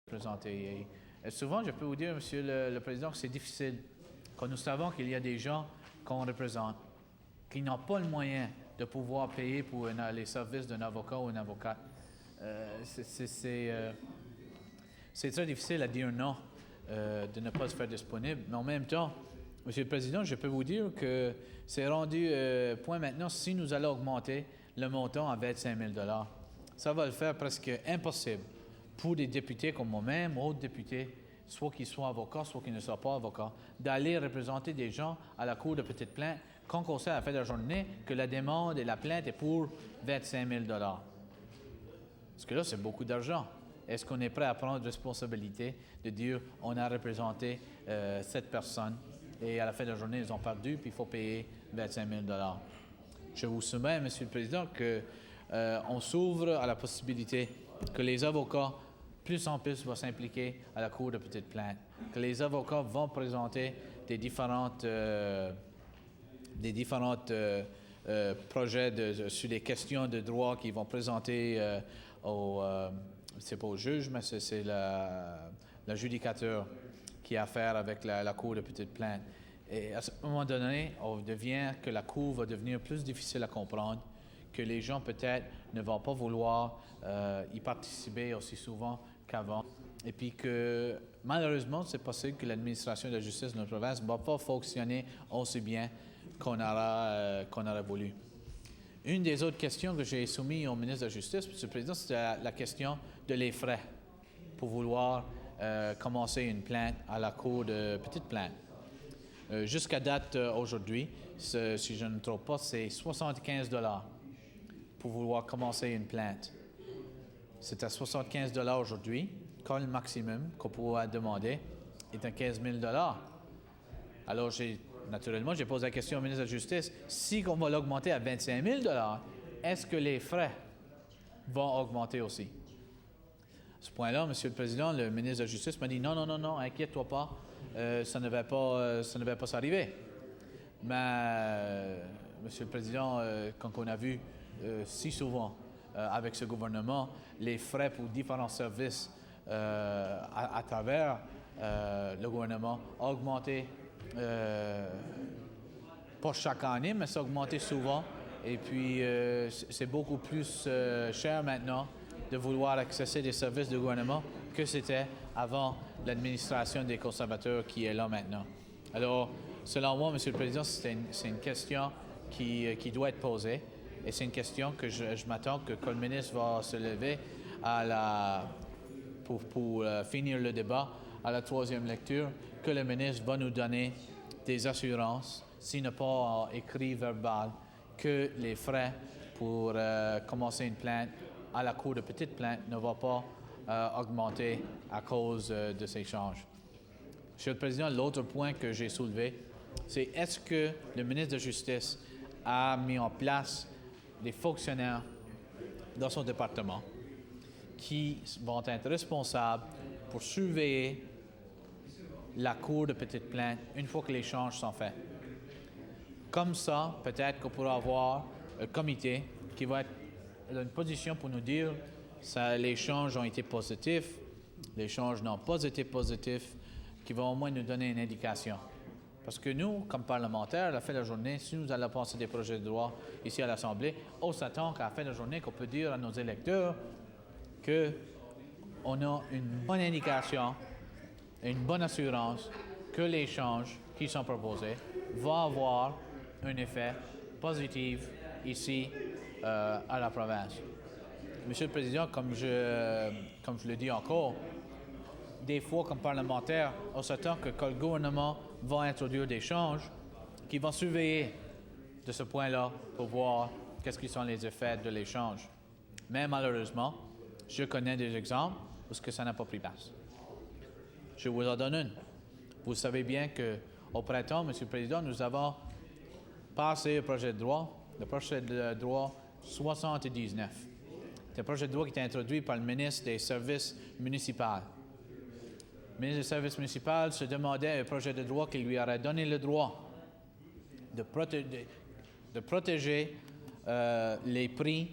présenter. Et souvent, je peux vous dire, Monsieur le Président, que c'est difficile. Quand nous savons qu'il y a des gens qu'on représente, qui n'ont pas le moyen de pouvoir payer pour les services d'un avocat ou une avocate. C'est très difficile à dire non, de ne pas se faire disponible. Mais en même temps, Monsieur le Président, je peux vous dire que c'est rendu point maintenant, si nous allons augmenter le montant à 25 000 $, ça va le faire presque impossible pour des députés comme moi-même, autres députés, soit qu'ils soient avocats, soit qu'ils ne soient pas avocats, d'aller représenter des gens à la Cour de petite plainte quand on sait à la fin de la journée que la demande et la plainte est pour 25 000 $. Parce que là, c'est beaucoup d'argent. Est-ce qu'on est prêt à prendre responsabilité de dire on a représenté cette personne et à la fin de la journée, ils ont perdu, puis il faut payer 25 000 $. Je vous soumets, Monsieur le Président, qu'on s'ouvre à la possibilité que les avocats, plus en plus, vont s'impliquer à la Cour de petite plainte, que les avocats vont présenter des différentes projets sur des questions de droit qu'ils vont présenter c'est pas au juge, mais c'est l'adjudicateur qui a affaire avec la Cour de petite plainte. Et à ce moment donné, on devient que la Cour va devenir plus difficile à comprendre, que les gens peut-être ne vont pas vouloir y participer aussi souvent qu'avant. Et puis que malheureusement, c'est possible que l'administration de la justice de notre province ne va pas fonctionner aussi bien qu'on aurait voulu. Une des autres questions que j'ai soumises au ministre de la Justice, M. le Président, c'était la question de les frais pour vouloir commencer une plainte à la Cour de petite plainte. Jusqu'à date aujourd'hui, si je ne me trompe pas, c'est 75 $ pour vouloir commencer une plainte. C'est à 75 $ aujourd'hui, quand le maximum qu'on pourra demander est à 15 000 $. Alors, naturellement, j'ai posé la question au ministre de la Justice, si on va l'augmenter à 25 000 $, est-ce que les frais vont augmenter aussi? À ce point-là, M. le Président, le ministre de la Justice m'a dit non, inquiète-toi pas, ça ne va pas s'arriver. Mais, M. le Président, quand on a vu si souvent avec ce gouvernement les frais pour différents services à travers le gouvernement ont augmenté, pas chaque année, mais ça a augmenté souvent. Et puis, c'est beaucoup plus cher maintenant de vouloir accéder des services du gouvernement que c'était avant l'administration des conservateurs qui est là maintenant. Alors, selon moi, M. le Président, c'est une question qui doit être posée. Et c'est une question que je m'attends que quand le ministre va se lever pour finir le débat à la troisième lecture, que le ministre va nous donner des assurances, s'il n'a pas écrit verbal, que les frais pour commencer une plainte à la Cour de petite plainte ne vont pas augmenter à cause de ces changes. Monsieur le Président, l'autre point que j'ai soulevé, c'est est-ce que le ministre de la Justice a mis en place des fonctionnaires dans son département qui vont être responsables pour surveiller la Cour de petite plainte une fois que les changes sont faits. Comme ça, peut-être qu'on pourra avoir un comité qui va être dans une position pour nous dire que les changes ont été positifs, les changes n'ont pas été positifs, qui vont au moins nous donner une indication. Parce que nous, comme parlementaires, à la fin de la journée, si nous allons passer des projets de loi ici à l'Assemblée, on s'attend qu'à la fin de la journée, qu'on peut dire à nos électeurs qu'on a une bonne indication et une bonne assurance que les changes qui sont proposés vont avoir un effet positif ici à la province. Monsieur le Président, comme je le dis encore, des fois, comme parlementaire, on s'attend que quand le gouvernement va introduire des changes, qu'ils vont surveiller de ce point-là pour voir qu'est-ce qui sont les effets de l'échange. Mais malheureusement, je connais des exemples où ça n'a pas pris place. Je vous en donne une. Vous savez bien qu'au printemps, Monsieur le Président, nous avons passé le projet de loi 79. C'est un projet de loi qui a été introduit par le ministre des Services municipaux. Le ministre des Services municipaux se demandait un projet de loi qui lui aurait donné le droit de protéger les prix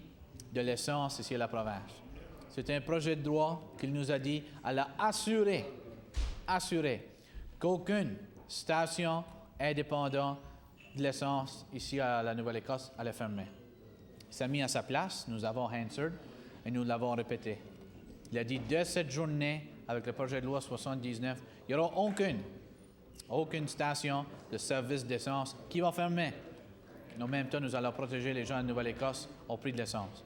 de l'essence ici à la province. C'est un projet de loi qu'il nous a dit, elle a assuré qu'aucune station indépendante de l'essence ici à la Nouvelle-Écosse allait fermer. Il s'est mis à sa place, nous avons answered et nous l'avons répété. Il a dit, de cette journée, avec le projet de loi 79, il n'y aura aucune station de service d'essence qui va fermer. En même temps, nous allons protéger les gens de Nouvelle-Écosse au prix de l'essence.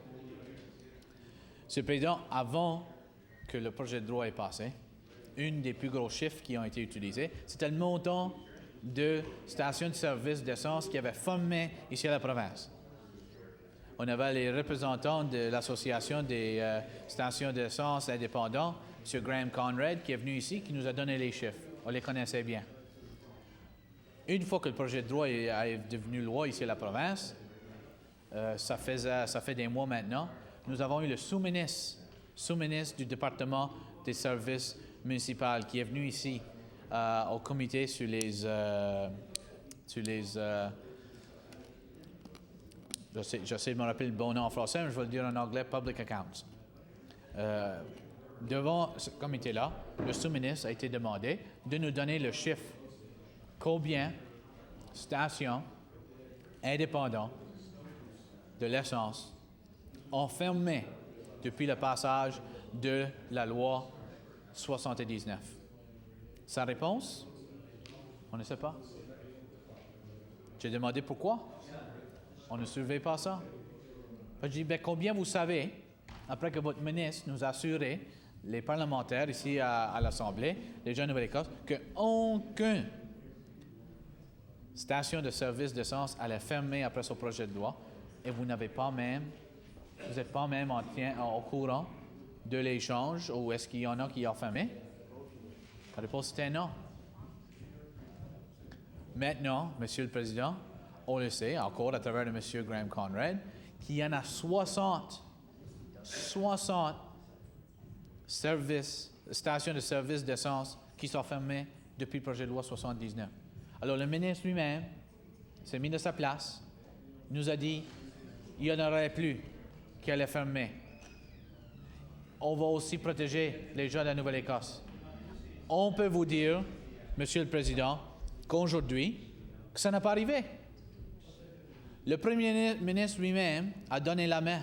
Monsieur le Président, avant que le projet de loi ait passé, une des plus gros chiffres qui ont été utilisés, c'était le montant de stations de service d'essence qui avaient fermé ici à la province. On avait les représentants de l'Association des stations d'essence indépendantes, M. Graham Conrad, qui est venu ici, qui nous a donné les chiffres. On les connaissait bien. Une fois que le projet de loi est devenu loi ici à la province, ça fait des mois maintenant, nous avons eu le sous-ministre du département des services municipaux qui est venu ici au comité sur les j'essaie de me rappeler le bon nom en français, mais je vais le dire en anglais, Public Accounts. Devant ce comité-là, le sous-ministre a été demandé de nous donner le chiffre. Combien de stations indépendantes de l'essence ont fermé depuis le passage de la loi 79? Sa réponse? On ne sait pas. J'ai demandé pourquoi. On ne surveille pas ça. Je dis, combien vous savez, après que votre ministre nous a assuré, les parlementaires ici à l'Assemblée, les gens de Nouvelle-Écosse, qu'aucune station de service d'essence allait fermer après ce projet de loi, et vous n'êtes pas même au courant de l'échange, ou est-ce qu'il y en a qui ont fermé? La réponse était non. Maintenant, Monsieur le Président, on le sait, encore à travers de M. Graham Conrad, qu'il y en a 60 stations de service d'essence qui sont fermées depuis le projet de loi 79. Alors, le ministre lui-même s'est mis de sa place, nous a dit, il n'y en aurait plus qui allaient fermer. On va aussi protéger les gens de la Nouvelle-Écosse. On peut vous dire, Monsieur le Président, qu'aujourd'hui, que ça n'a pas arrivé. Le Premier ministre lui-même a donné la main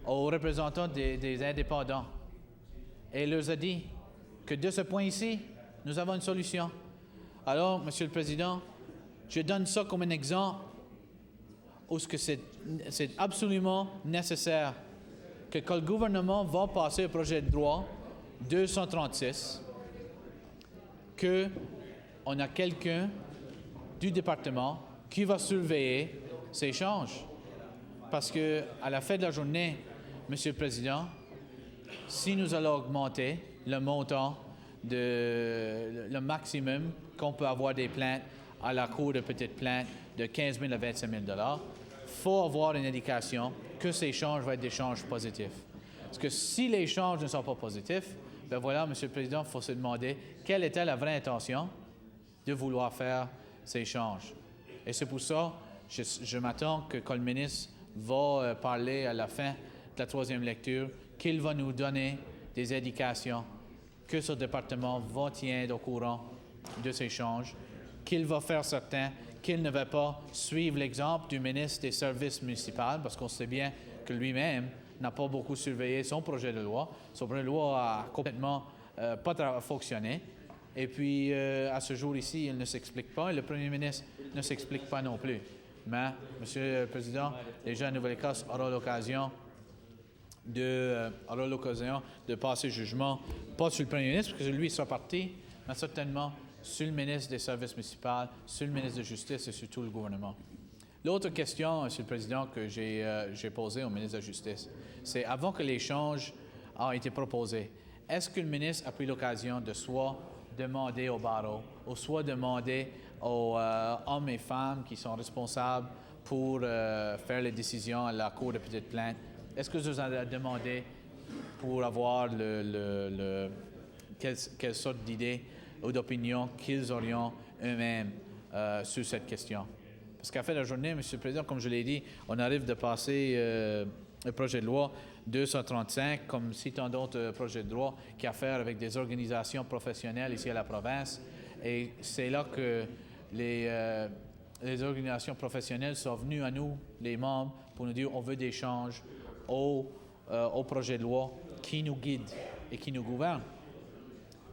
aux représentants des indépendants et leur a dit que de ce point ici, nous avons une solution. Alors, Monsieur le Président, je donne ça comme un exemple où c'est absolument nécessaire que quand le gouvernement va passer le projet de loi 236, qu'on a quelqu'un du département qui va surveiller ces échanges. Parce qu'à la fin de la journée, Monsieur le Président, si nous allons augmenter le montant, le maximum qu'on peut avoir des plaintes à la Cour de petites plaintes de 15 000 à 25 000 $, il faut avoir une indication que ces échanges vont être des échanges positifs. Parce que si les échanges ne sont pas positifs, ben voilà, Monsieur le Président, il faut se demander quelle était la vraie intention de vouloir faire ces échanges. Et c'est pour ça que je m'attends que quand le ministre va parler à la fin de la troisième lecture, qu'il va nous donner des indications que ce département va tenir au courant de ces échanges, qu'il va faire certain qu'il ne va pas suivre l'exemple du ministre des Services municipaux, parce qu'on sait bien que lui-même n'a pas beaucoup surveillé son projet de loi. Son projet de loi a complètement pas fonctionné. Et puis, à ce jour ici, il ne s'explique pas, et le Premier ministre ne s'explique pas non plus. Mais, Monsieur le Président, les gens de Nouvelle-Écosse auront l'occasion de passer jugement, pas sur le Premier ministre, parce que lui sera parti, mais certainement sur le ministre des Services municipaux, sur le ministre de la Justice et sur tout le gouvernement. L'autre question, Monsieur le Président, que j'ai posée au ministre de la Justice, c'est avant que l'échange a été proposé, est-ce que le ministre a pris l'occasion de soit demander au barreau, ou soit demander aux hommes et femmes qui sont responsables pour faire les décisions à la Cour de petites plaintes, est-ce que vous avez demandé pour avoir quelle sorte d'idées ou d'opinions qu'ils aurions eux-mêmes sur cette question? Parce qu'à la fin de la journée, Monsieur le Président, comme je l'ai dit, on arrive de passer le projet de loi 235, comme si tant d'autres projets de loi qui a à faire avec des organisations professionnelles ici à la province. Et c'est là que les organisations professionnelles sont venues à nous, les membres, pour nous dire on veut des changes au projet de loi qui nous guide et qui nous gouverne.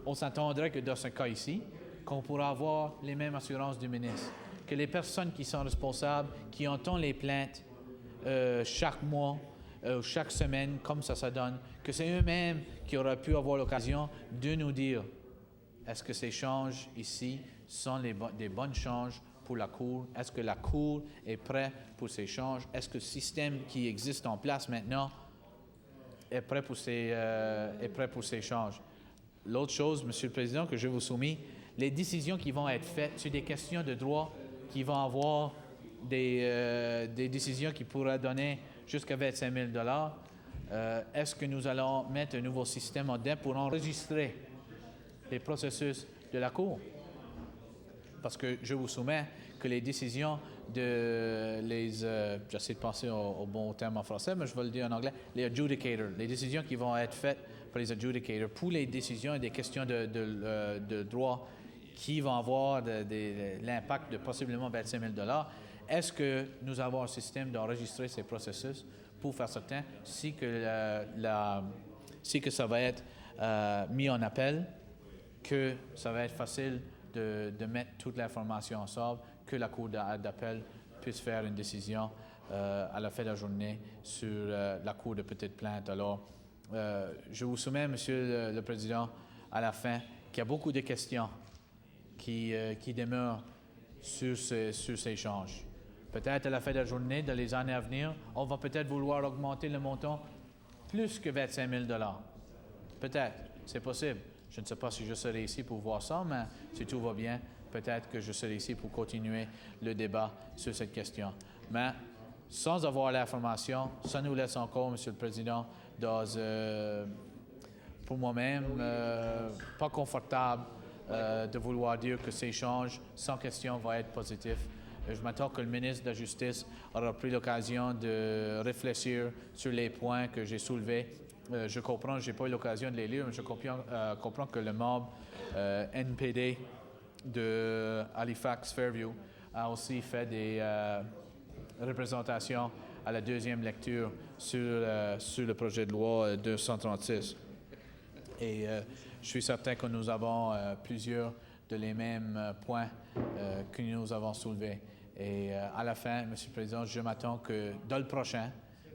On s'attendrait que dans ce cas ici, qu'on pourra avoir les mêmes assurances du ministre, que les personnes qui sont responsables, qui entendent les plaintes chaque mois, chaque semaine, comme ça donne, que c'est eux-mêmes qui auraient pu avoir l'occasion de nous dire est-ce que ces changes ici sont des bonnes changes pour la Cour? Est-ce que la Cour est prête pour ces changes? Est-ce que le système qui existe en place maintenant est prêt pour ces changes? L'autre chose, Monsieur le Président, que je vous soumets, les décisions qui vont être faites sur des questions de droit qui vont avoir des décisions qui pourraient donner jusqu'à 25 000 est-ce que nous allons mettre un nouveau système en dette pour enregistrer les processus de la Cour? Parce que je vous soumets que les décisions j'essaie de penser au bon terme en français, mais je vais le dire en anglais, les adjudicators, les décisions qui vont être faites par les adjudicators pour les décisions et des questions de droit qui vont avoir l'impact de possiblement 25 000 est-ce que nous avons un système d'enregistrer ces processus pour faire certain si que ça va être mis en appel, que ça va être facile de mettre toute l'information ensemble, que la Cour d'appel puisse faire une décision à la fin de la journée sur la Cour de petite plainte. Alors, je vous soumets, Monsieur le Président, à la fin, qu'il y a beaucoup de questions qui demeurent sur ces échanges. Peut-être à la fin de la journée, dans les années à venir, on va peut-être vouloir augmenter le montant plus que 25 000 Peut-être, c'est possible. Je ne sais pas si je serai ici pour voir ça, mais si tout va bien, peut-être que je serai ici pour continuer le débat sur cette question. Mais sans avoir l'information, ça nous laisse encore, Monsieur le Président, pour moi-même, pas confortable de vouloir dire que ces échanges, sans question, vont être positifs. Je m'attends que le ministre de la Justice aura pris l'occasion de réfléchir sur les points que j'ai soulevés. Je comprends, je n'ai pas eu l'occasion de les lire, mais je comprends que le membre NPD de Halifax Fairview a aussi fait des représentations à la deuxième lecture sur le projet de loi 236. Et je suis certain que nous avons plusieurs de les mêmes points que nous avons soulevés. Et à la fin, Monsieur le Président, je m'attends que dans le prochain,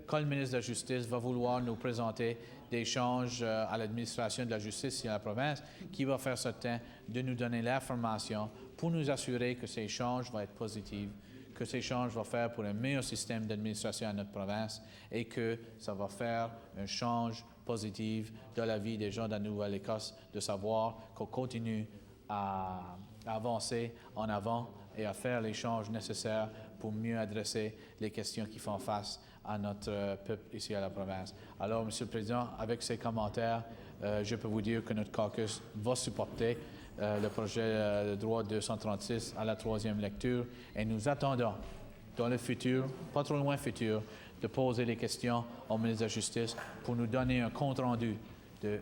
quand le ministre de la Justice va vouloir nous présenter des changes à l'administration de la justice ici à la province, qui va faire certain de nous donner l'information pour nous assurer que ces changes vont être positifs, que ces changes vont faire pour un meilleur système d'administration à notre province et que ça va faire un change positif dans la vie des gens de la Nouvelle-Écosse, de savoir qu'on continue à avancer en avant et à faire les changes nécessaires pour mieux adresser les questions qui font face à notre peuple ici à la province. Alors, Monsieur le Président, avec ces commentaires, je peux vous dire que notre caucus va supporter le projet de droit 236 à la troisième lecture et nous attendons dans le futur, pas trop loin futur, de poser les questions au ministre de la Justice pour nous donner un compte-rendu de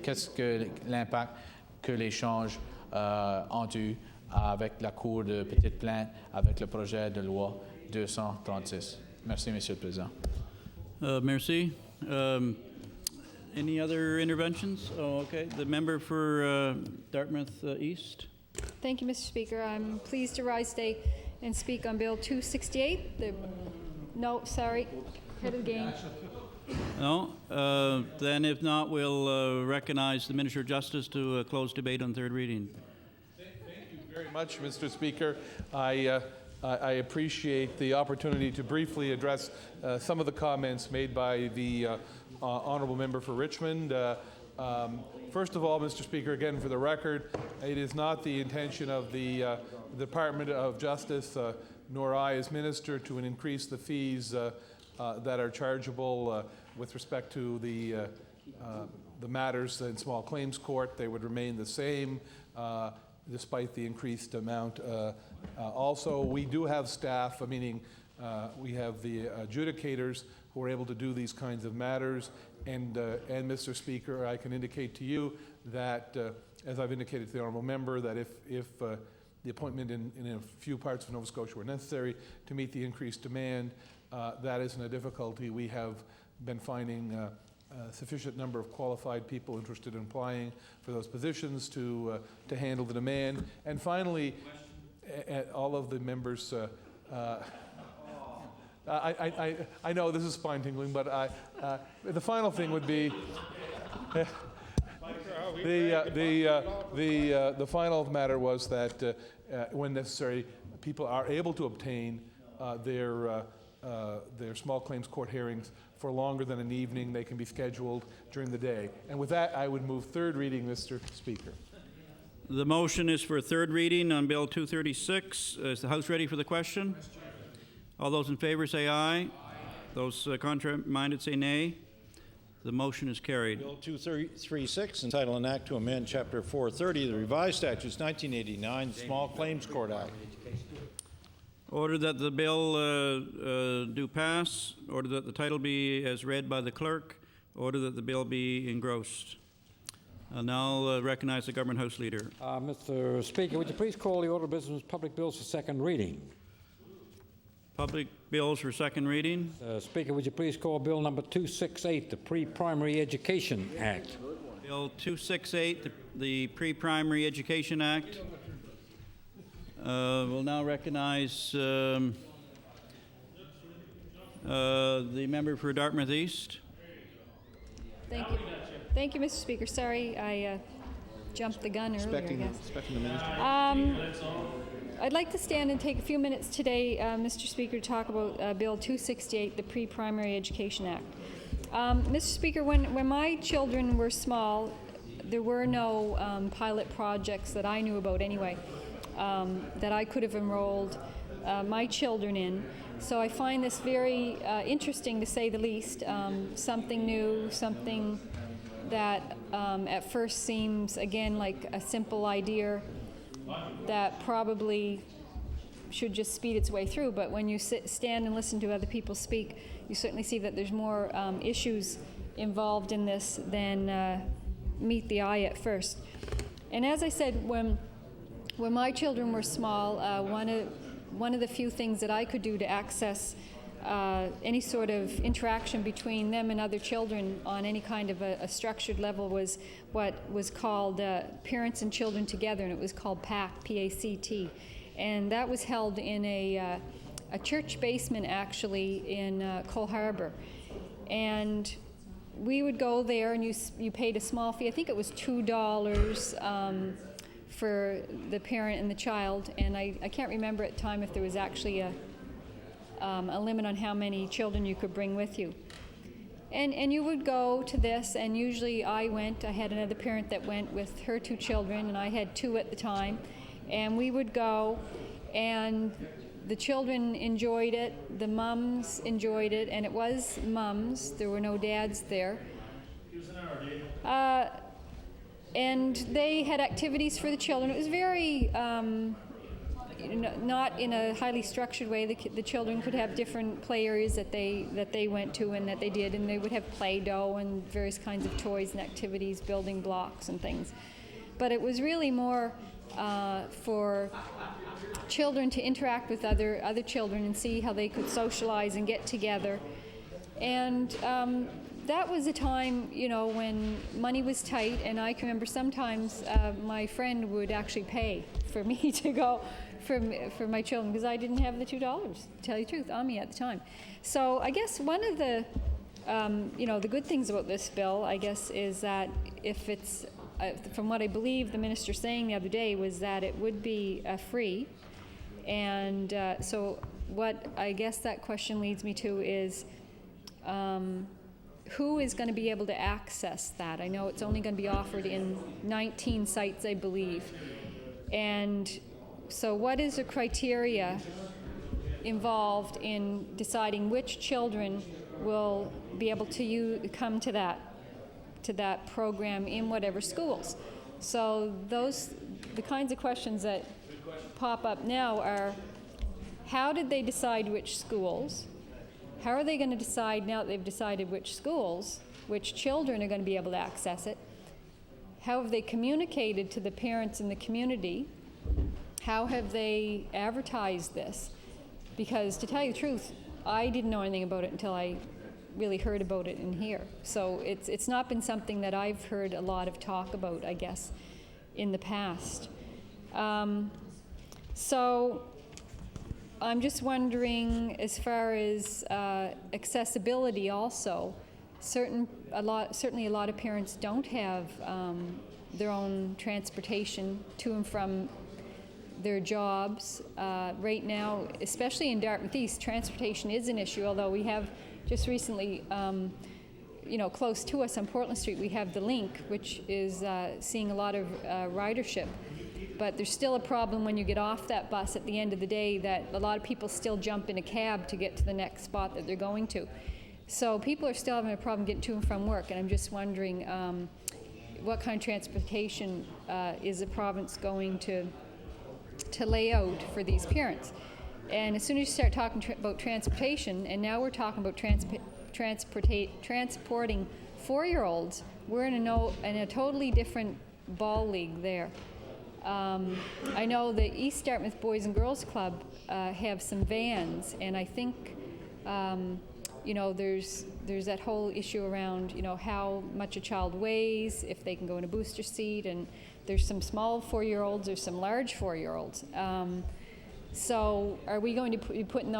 qu'est-ce que l'impact que les changes ont eu avec la Cour de petite plainte, avec le projet de loi 236. Merci, Monsieur le Président. Merci. Any other interventions? Oh, okay. The member for Dartmouth East. Thank you, Mr. Speaker. I'm pleased to rise today and speak on Bill 268. No, sorry, head of the game. No? Then if not, we'll recognize the Minister of Justice to close debate on third reading. Thank you very much, Mr. Speaker. I appreciate the opportunity to briefly address some of the comments made by the Honourable Member for Richmond. First of all, Mr. Speaker, again for the record, it is not the intention of the Department of Justice, nor I as Minister, to increase the fees that are chargeable with respect to the matters in small claims court. They would remain the same despite the increased amount. Also, we do have staff, meaning we have the adjudicators who are able to do these kinds of matters. And Mr. Speaker, I can indicate to you that, as I've indicated to the honourable member, that if the appointment in a few parts of Nova Scotia were necessary to meet the increased demand, that isn't a difficulty. We have been finding a sufficient number of qualified people interested in applying for those positions to handle the demand. And finally, all of the members, I know this is spine tingling, but the final thing would be the final matter was that when necessary, people are able to obtain their small claims court hearings for longer than an evening. They can be scheduled during the day. And with that, I would move third reading, Mr. Speaker. The motion is for third reading on Bill 236. Is the House ready for the question? All those in favor say aye. Those contrary-minded say nay. The motion is carried. Bill 236, entitled An Act to Amend Chapter 430 of the Revised Statutes 1989, Small Claims Court Act. Order that the bill do pass. Order that the title be as read by the clerk. Order that the bill be engrossed. I'll now recognize the Government House Leader. Mr. Speaker, would you please call the order of business public bills for second reading? Public bills for second reading. Speaker, would you please call Bill number 268, the Pre-Primary Education Act? Bill 268, the Pre-Primary Education Act. We'll now recognize the member for Dartmouth East. Thank you. Thank you, Mr. Speaker. Sorry, I jumped the gun earlier, I guess. Expecting the minister. I'd like to stand and take a few minutes today, Mr. Speaker, to talk about Bill 268, the Pre-Primary Education Act. Mr. Speaker, when my children were small, there were no pilot projects that I knew about anyway that I could have enrolled my children in. So I find this very interesting, to say the least. Something new, something that at first seems, again, like a simple idea that probably should just speed its way through. But when you stand and listen to other people speak, you certainly see that there's more issues involved in this than meet the eye at first. And as I said, when my children were small, one of the few things that I could do to access any sort of interaction between them and other children on any kind of a structured level was what was called Parents and Children Together, and it was called PACT, P-A-C-T. And that was held in a church basement, actually, in Cole Harbour. And we would go there, and you paid a small fee. I think it was $2 for the parent and the child, and I can't remember at the time if there was actually a limit on how many children you could bring with you. And you would go to this, and usually I went. I had another parent that went with her 2 children, and I had 2 at the time. And we would go, and the children enjoyed it, the mums enjoyed it, and it was mums. There were no dads there. And they had activities for the children. It was very not in a highly structured way. The children could have different play areas that they went to and that they did, and they would have Play-Doh and various kinds of toys and activities, building blocks and things. But it was really more for children to interact with other children and see how they could socialize and get together. And that was a time, when money was tight, and I can remember sometimes my friend would actually pay for me to go for my children, because I didn't have the $2, to tell you the truth, on me at the time. So I guess one of the, the good things about this bill, I guess, is that if it's, from what I believe the minister saying the other day, was that it would be free. And so what I guess that question leads me to is, who is going to be able to access that? I know it's only going to be offered in 19 sites, I believe. And so what is the criteria involved in deciding which children will be able to come to that program in whatever schools? So the kinds of questions that pop up now are, how did they decide which schools? How are they going to decide, now that they've decided which schools, which children are going to be able to access it? How have they communicated to the parents in the community? How have they advertised this? Because to tell you the truth, I didn't know anything about it until I really heard about it in here. So it's not been something that I've heard a lot of talk about, I guess, in the past. So I'm just wondering, as far as accessibility also, certainly a lot of parents don't have their own transportation to and from their jobs. Right now, especially in Dartmouth East, transportation is an issue, although we have just recently, close to us on Portland Street, we have the Link, which is seeing a lot of ridership. But there's still a problem when you get off that bus at the end of the day, that a lot of people still jump in a cab to get to the next spot that they're going to. So people are still having a problem getting to and from work, and I'm just wondering what kind of transportation is the province going to lay out for these parents. And as soon as you start talking about transportation, and now we're talking about transporting 4-year-olds, we're in a totally different ball league there. I know the East Dartmouth Boys and Girls Club have some vans, and I think there's that whole issue around how much a child weighs, if they can go in a booster seat, and there's some small 4-year-olds, there's some large 4-year-olds. So are we going to be putting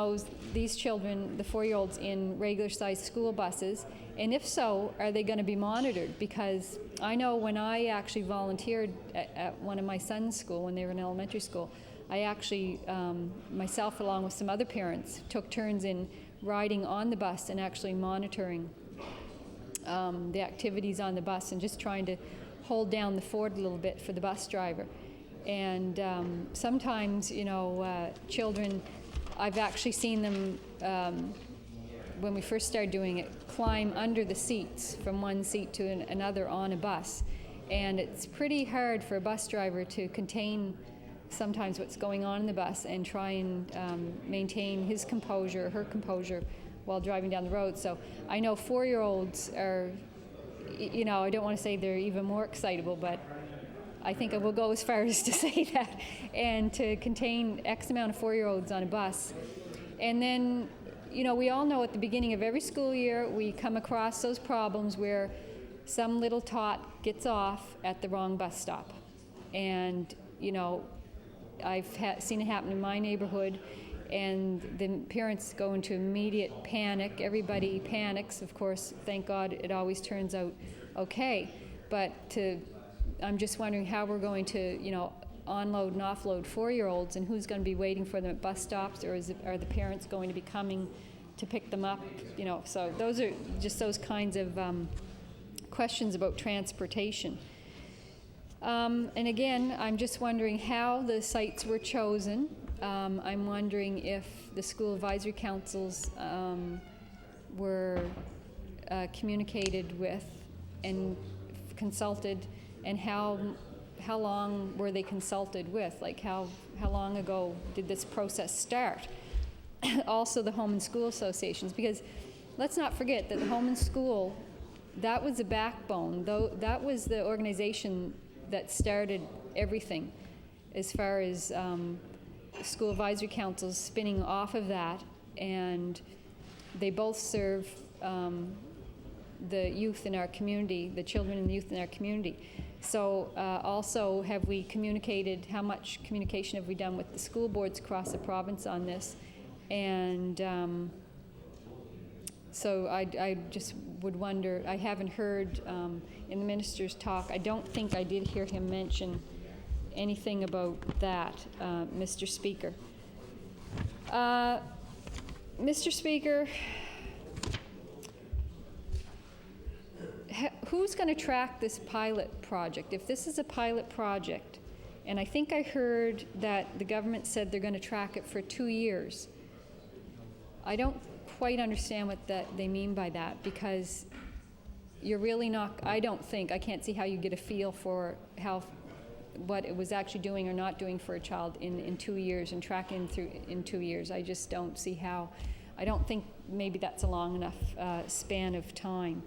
these children, the 4-year-olds, in regular-sized school buses? And if so, are they going to be monitored? Because I know when I actually volunteered at one of my son's school, when they were in elementary school, I actually, myself along with some other parents, took turns in riding on the bus and actually monitoring the activities on the bus and just trying to hold down the fort a little bit for the bus driver. And sometimes, children, I've actually seen them, when we first started doing it, climb under the seats from one seat to another on a bus. And it's pretty hard for a bus driver to contain sometimes what's going on in the bus and try and maintain his composure, her composure, while driving down the road. So I know 4-year-olds are, I don't want to say they're even more excitable, but I think I will go as far as to say that, and to contain X amount of 4-year-olds on a bus. And then, we all know at the beginning of every school year, we come across those problems where some little tot gets off at the wrong bus stop. And, I've seen it happen in my neighborhood, and the parents go into immediate panic. Everybody panics, of course. Thank God it always turns out okay. But I'm just wondering how we're going to, onload and offload 4-year-olds, and who's going to be waiting for them at bus stops, or are the parents going to be coming to pick them up? So those are just those kinds of questions about transportation. And again, I'm just wondering how the sites were chosen. I'm wondering if the school advisory councils were communicated with and consulted, and how long were they consulted with? Like how long ago did this process start? Also the home and school associations, because let's not forget that the home and school, that was the backbone, though that was the organization that started everything as far as school advisory councils spinning off of that, and they both serve the youth in our community, the children and the youth in our community. So also, have we communicated, how much communication have we done with the school boards across the province on this? And so I just would wonder, I haven't heard in the minister's talk, I don't think I did hear him mention anything about that, Mr. Speaker. Mr. Speaker, who's going to track this pilot project? If this is a pilot project, and I think I heard that the government said they're going to track it for 2 years, I don't quite understand what they mean by that, because you're really not, I can't see how you get a feel for what it was actually doing or not doing for a child in 2 years, and tracking through in 2 years. I just don't see how, I don't think maybe that's a long enough span of time.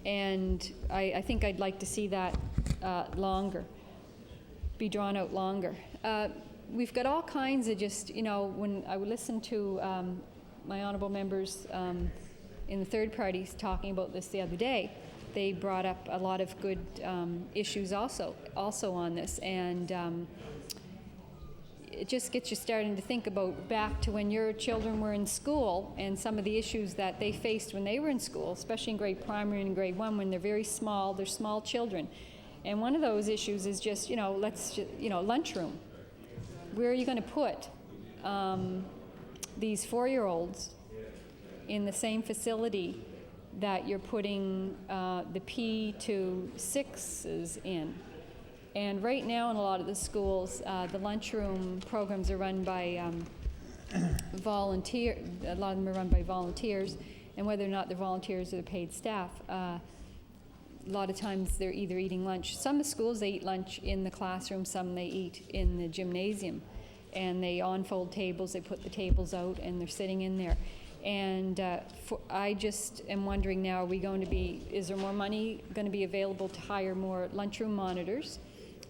And I think I'd like to see that longer, be drawn out longer. We've got all kinds of just, when I would listen to my honourable members in the third parties talking about this the other day, they brought up a lot of good issues also on this, and it just gets you starting to think about back to when your children were in school and some of the issues that they faced when they were in school, especially in grade primary and grade 1 when they're very small, they're small children. And one of those issues is just, lunchroom. Where are you going to put these 4-year-olds in the same facility that you're putting the P to 6s in? And right now in a lot of the schools, the lunchroom programs are run by volunteer. A lot of them are run by volunteers, and whether or not they're volunteers or they're paid staff, a lot of times they're either eating lunch. Some of the schools, they eat lunch in the classroom, some they eat in the gymnasium. And they unfold tables, they put the tables out, and they're sitting in there. And I just am wondering now, is there more money going to be available to hire more lunchroom monitors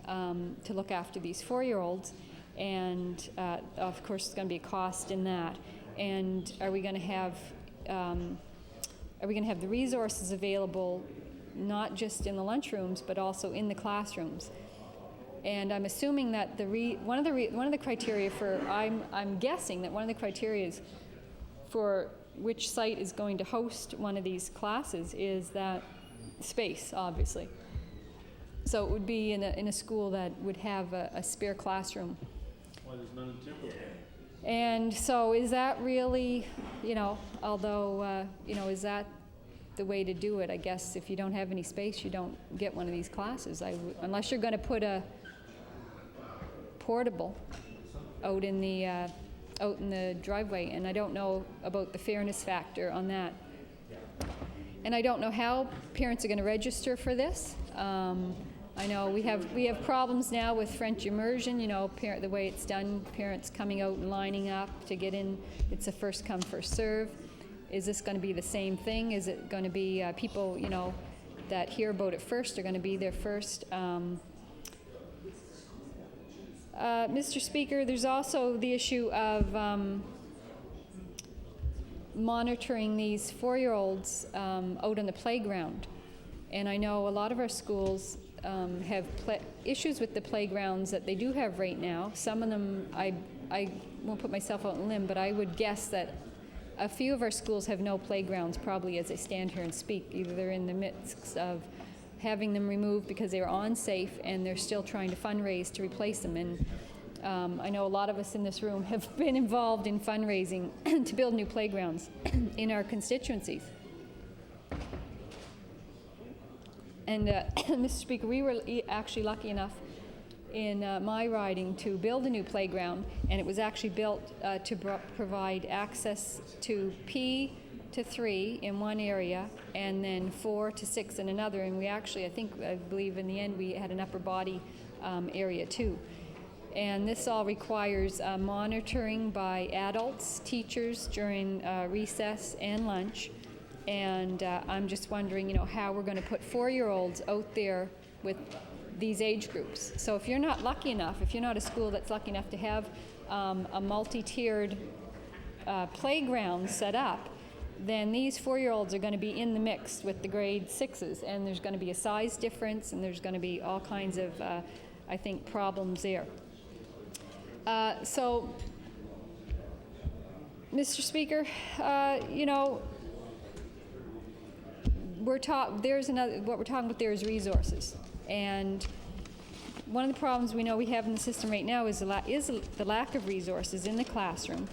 to look after these 4-year-olds? And of course, there's going to be a cost in that. And are we going to have the resources available, not just in the lunchrooms, but also in the classrooms? And I'm assuming that one of the criteria for I'm guessing that one of the criteria for which site is going to host one of these classes is that space, obviously. So it would be in a school that would have a spare classroom. Why there's none in Timber? And so is that really, is that the way to do it? I guess if you don't have any space, you don't get one of these classes. Unless you're going to put a portable out in the driveway, and I don't know about the fairness factor on that. And I don't know how parents are going to register for this. I know we have problems now with French immersion. The way it's done, parents coming out and lining up to get in. It's a first come, first serve. Is this going to be the same thing? Is it going to be people that hear about it first are going to be there first? Mr. Speaker, there's also the issue of monitoring these 4-year-olds out on the playground. And I know a lot of our schools have issues with the playgrounds that they do have right now. Some of them, I won't put myself out on a limb, but I would guess that a few of our schools have no playgrounds probably as I stand here and speak. Either they're in the midst of having them removed because they are unsafe and they're still trying to fundraise to replace them. And I know a lot of us in this room have been involved in fundraising to build new playgrounds in our constituencies. And Mr. Speaker, we were actually lucky enough in my riding to build a new playground, and it was actually built to provide access to P to 3 in one area and then 4 to 6 in another. And we actually, I believe in the end we had an upper body area too. And this all requires monitoring by adults, teachers during recess and lunch. And I'm just wondering, how we're going to put 4-year-olds out there with these age groups. So if you're not lucky enough, if you're not a school that's lucky enough to have a multi-tiered playground set up, then these 4-year-olds are going to be in the mix with the grade 6s, and there's going to be a size difference, and there's going to be all kinds of, I think, problems there. So, Mr. Speaker, what we're talking about there is resources, and one of the problems we know we have in the system right now is the lack of resources in the classroom.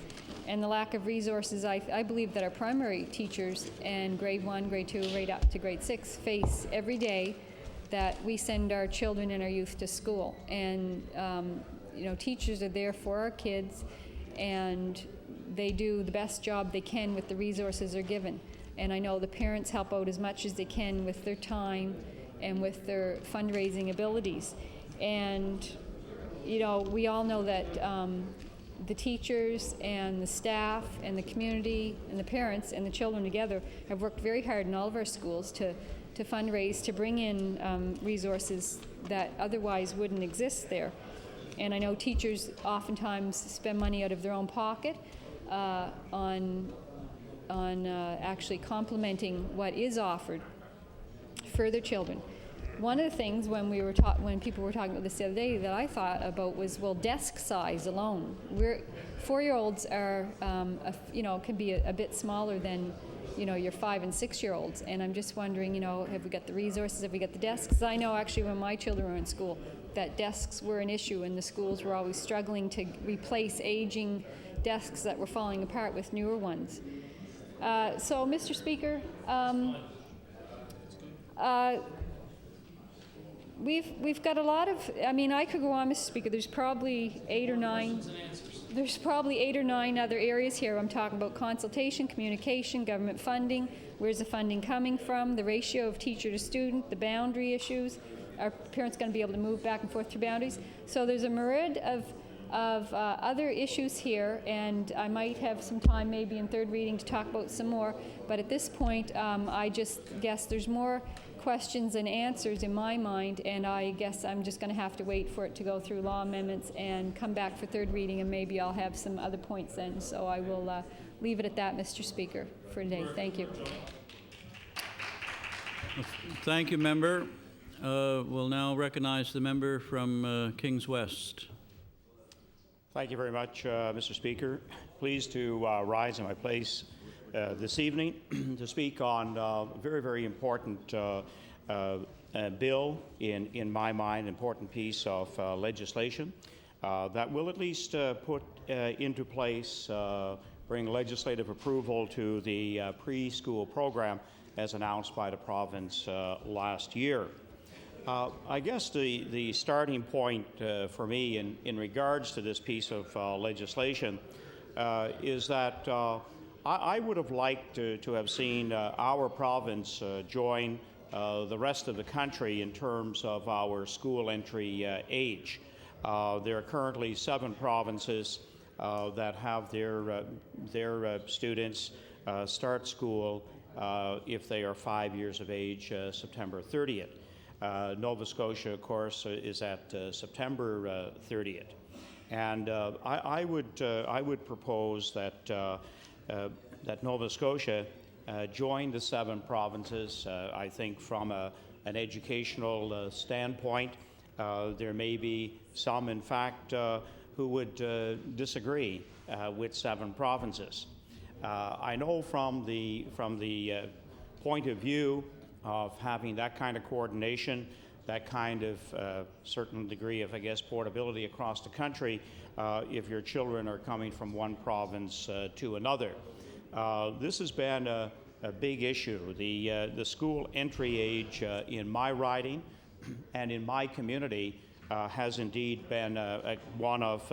And the lack of resources, I believe that our primary teachers and grade 1, grade 2, right up to grade 6 face every day that we send our children and our youth to school. And, teachers are there for our kids, and they do the best job they can with the resources they're given. And I know the parents help out as much as they can with their time and with their fundraising abilities. And, we all know that the teachers and the staff and the community and the parents and the children together have worked very hard in all of our schools to fundraise, to bring in resources that otherwise wouldn't exist there. And I know teachers oftentimes spend money out of their own pocket on actually complementing what is offered for their children. One of the things when people were talking about this the other day that I thought about was, well, desk size alone. 4-year-olds are, can be a bit smaller than, your 5 and 6-year-olds. And I'm just wondering, have we got the resources? Have we got the desks? Because I know actually when my children were in school, that desks were an issue, and the schools were always struggling to replace aging desks that were falling apart with newer ones. So, Mr. Speaker, we've got a lot of. I could go on, Mr. Speaker. There's probably 8 or 9. There's probably 8 or 9 other areas here. I'm talking about consultation, communication, government funding. Where's the funding coming from? The ratio of teacher to student, the boundary issues. Are parents going to be able to move back and forth through boundaries? So there's a myriad of other issues here, and I might have some time maybe in third reading to talk about some more. But at this point, I just guess there's more questions than answers in my mind, and I guess I'm just going to have to wait for it to go through law amendments and come back for third reading, and maybe I'll have some other points then. So I will leave it at that, Mr. Speaker, for today. Thank you. Thank you, member. We'll now recognize the member from Kings West. Thank you very much, Mr. Speaker. Pleased to rise in my place this evening to speak on a very, very important bill, in my mind, important piece of legislation that will at least put into place, bring legislative approval to the preschool program as announced by the province last year. I guess the starting point for me in regards to this piece of legislation is that I would have liked to have seen our province join the rest of the country in terms of our school entry age. There are currently 7 provinces that have their students start school if they are 5 years of age, September 30th. Nova Scotia, of course, is at September 30th, and I would propose that Nova Scotia join the 7 provinces. I think from an educational standpoint, there may be some, in fact, who would disagree with 7 provinces. I know from the point of view of having that kind of coordination, that kind of certain degree of, I guess, portability across the country, if your children are coming from one province to another. This has been a big issue. The school entry age in my riding and in my community has indeed been one of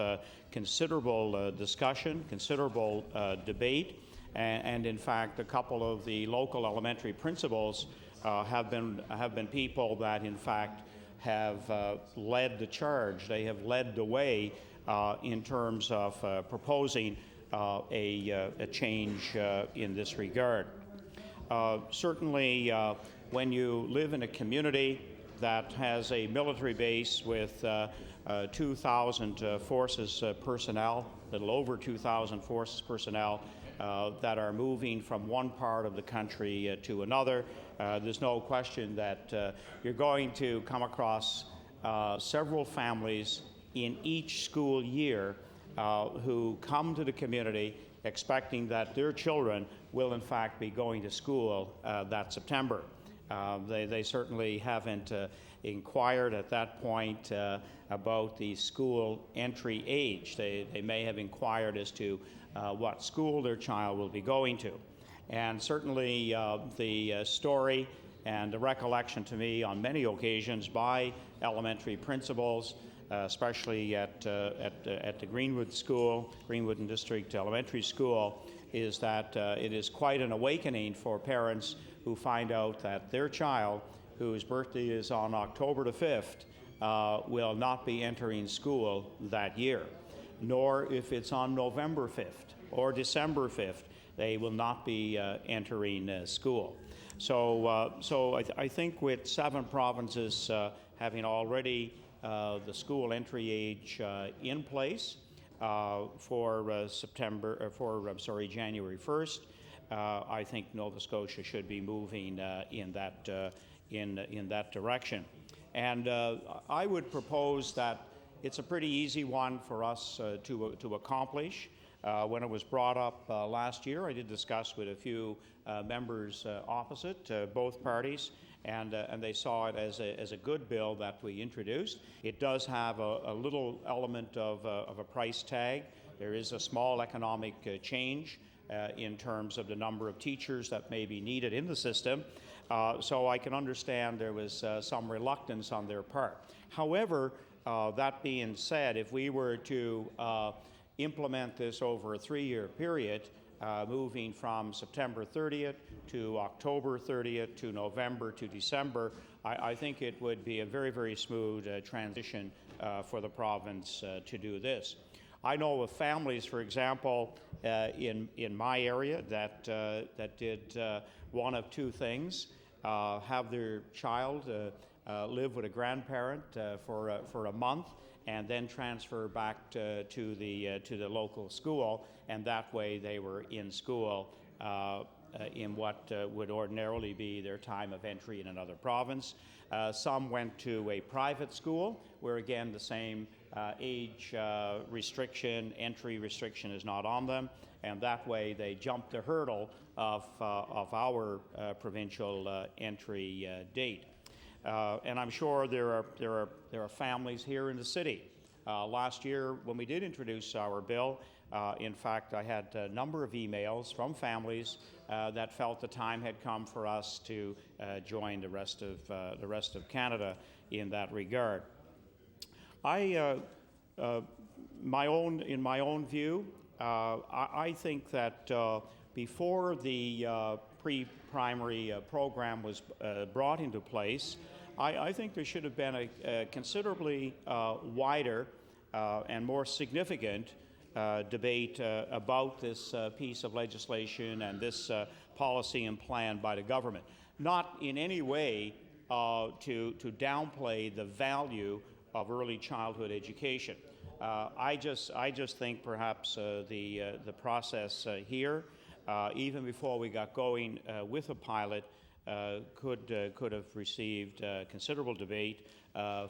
considerable discussion, considerable debate, and in fact, a couple of the local elementary principals have been people that, in fact, have led the charge. They have led the way in terms of proposing a change in this regard. Certainly, when you live in a community that has a military base with 2,000 forces personnel, a little over 2,000 forces personnel that are moving from one part of the country to another, there's no question that you're going to come across several families in each school year who come to the community expecting that their children will in fact be going to school that September. They certainly haven't inquired at that point about the school entry age. They may have inquired as to what school their child will be going to. And certainly the story and the recollection to me on many occasions by elementary principals, especially at the Greenwood School, Greenwood and District Elementary School, is that it is quite an awakening for parents who find out that their child, whose birthday is on October the 5th, will not be entering school that year. nor if it's on November 5th or December 5th. They will not be entering school. So I think with 7 provinces having already the school entry age in place for January 1st, I think Nova Scotia should be moving in that direction. And I would propose that it's a pretty easy one for us to accomplish. When it was brought up last year, I did discuss with a few members opposite both parties, and they saw it as a good bill that we introduced. It does have a little element of a price tag. There is a small economic change in terms of the number of teachers that may be needed in the system. So I can understand there was some reluctance on their part. However, that being said, if we were to implement this over a 3-year period, moving from September 30th to October 30th to November to December, I think it would be a very, very smooth transition for the province to do this. I know of families, for example, in my area that did one of 2 things: have their child live with a grandparent for a month, and then transfer back to the local school, and that way they were in school in what would ordinarily be their time of entry in another province. Some went to a private school, where again the same age restriction, entry restriction is not on them, and that way they jumped the hurdle of our provincial entry date. And I'm sure there are families here in the city. Last year, when we did introduce our bill, in fact, I had a number of emails from families that felt the time had come for us to join the rest of Canada in that regard. In my own view, I think that before the pre-primary program was brought into place, I think there should have been a considerably wider and more significant debate about this piece of legislation and this policy and plan by the government. Not in any way to downplay the value of early childhood education. I just think perhaps the process here, even before we got going with a pilot, could have received considerable debate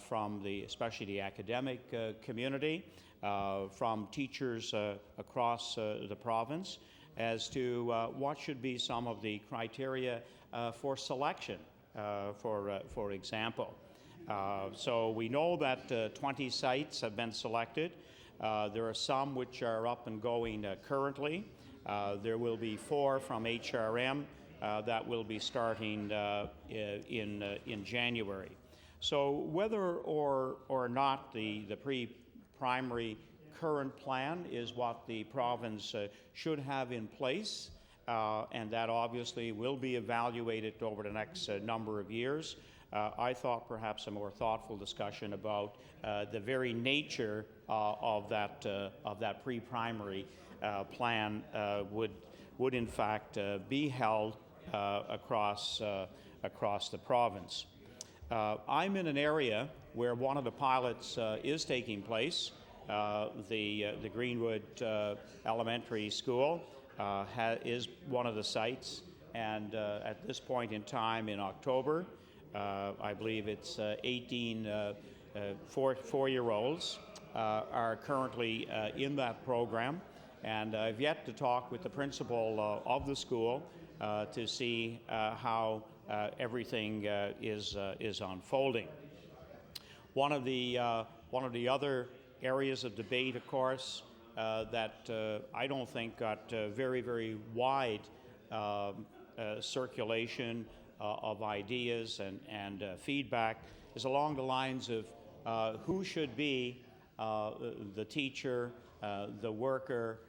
from especially the academic community, from teachers across the province, as to what should be some of the criteria for selection, for example. So we know that 20 sites have been selected. There are some which are up and going currently. There will be 4 from HRM that will be starting in January. So whether or not the pre-primary current plan is what the province should have in place, and that obviously will be evaluated over the next number of years, I thought perhaps a more thoughtful discussion about the very nature of that pre-primary plan would in fact be held across the province. I'm in an area where one of the pilots is taking place. The Greenwood Elementary School is one of the sites, and at this point in time in October, I believe it's 18 4-year-olds are currently in that program, and I've yet to talk with the principal of the school to see how everything is unfolding. One of the other areas of debate, of course, that I don't think got very, very wide circulation of ideas and feedback is along the lines of who should be the teacher, the worker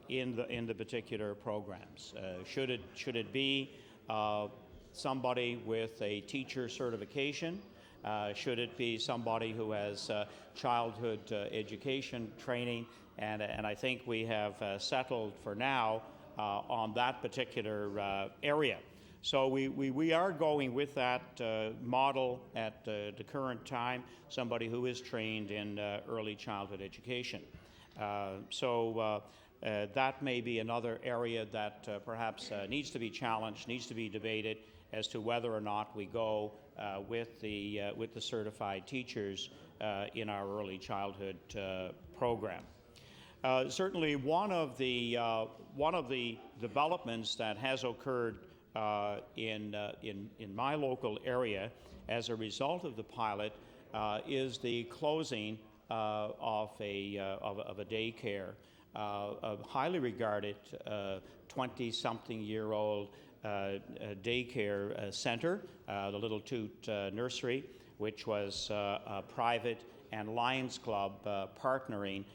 in the particular programs. Should it be somebody with a teacher certification? Should it be somebody who has childhood education training? And I think we have settled for now on that particular area. So we are going with that model at the current time, somebody who is trained in early childhood education. That may be another area that perhaps needs to be challenged, needs to be debated as to whether or not we go with the certified teachers in our early childhood program. Certainly, one of the developments that has occurred in my local area as a result of the pilot is the closing of a daycare, a highly regarded 20-something-year-old daycare center, the Little Toot Nursery, which was a private and Lions Club partnering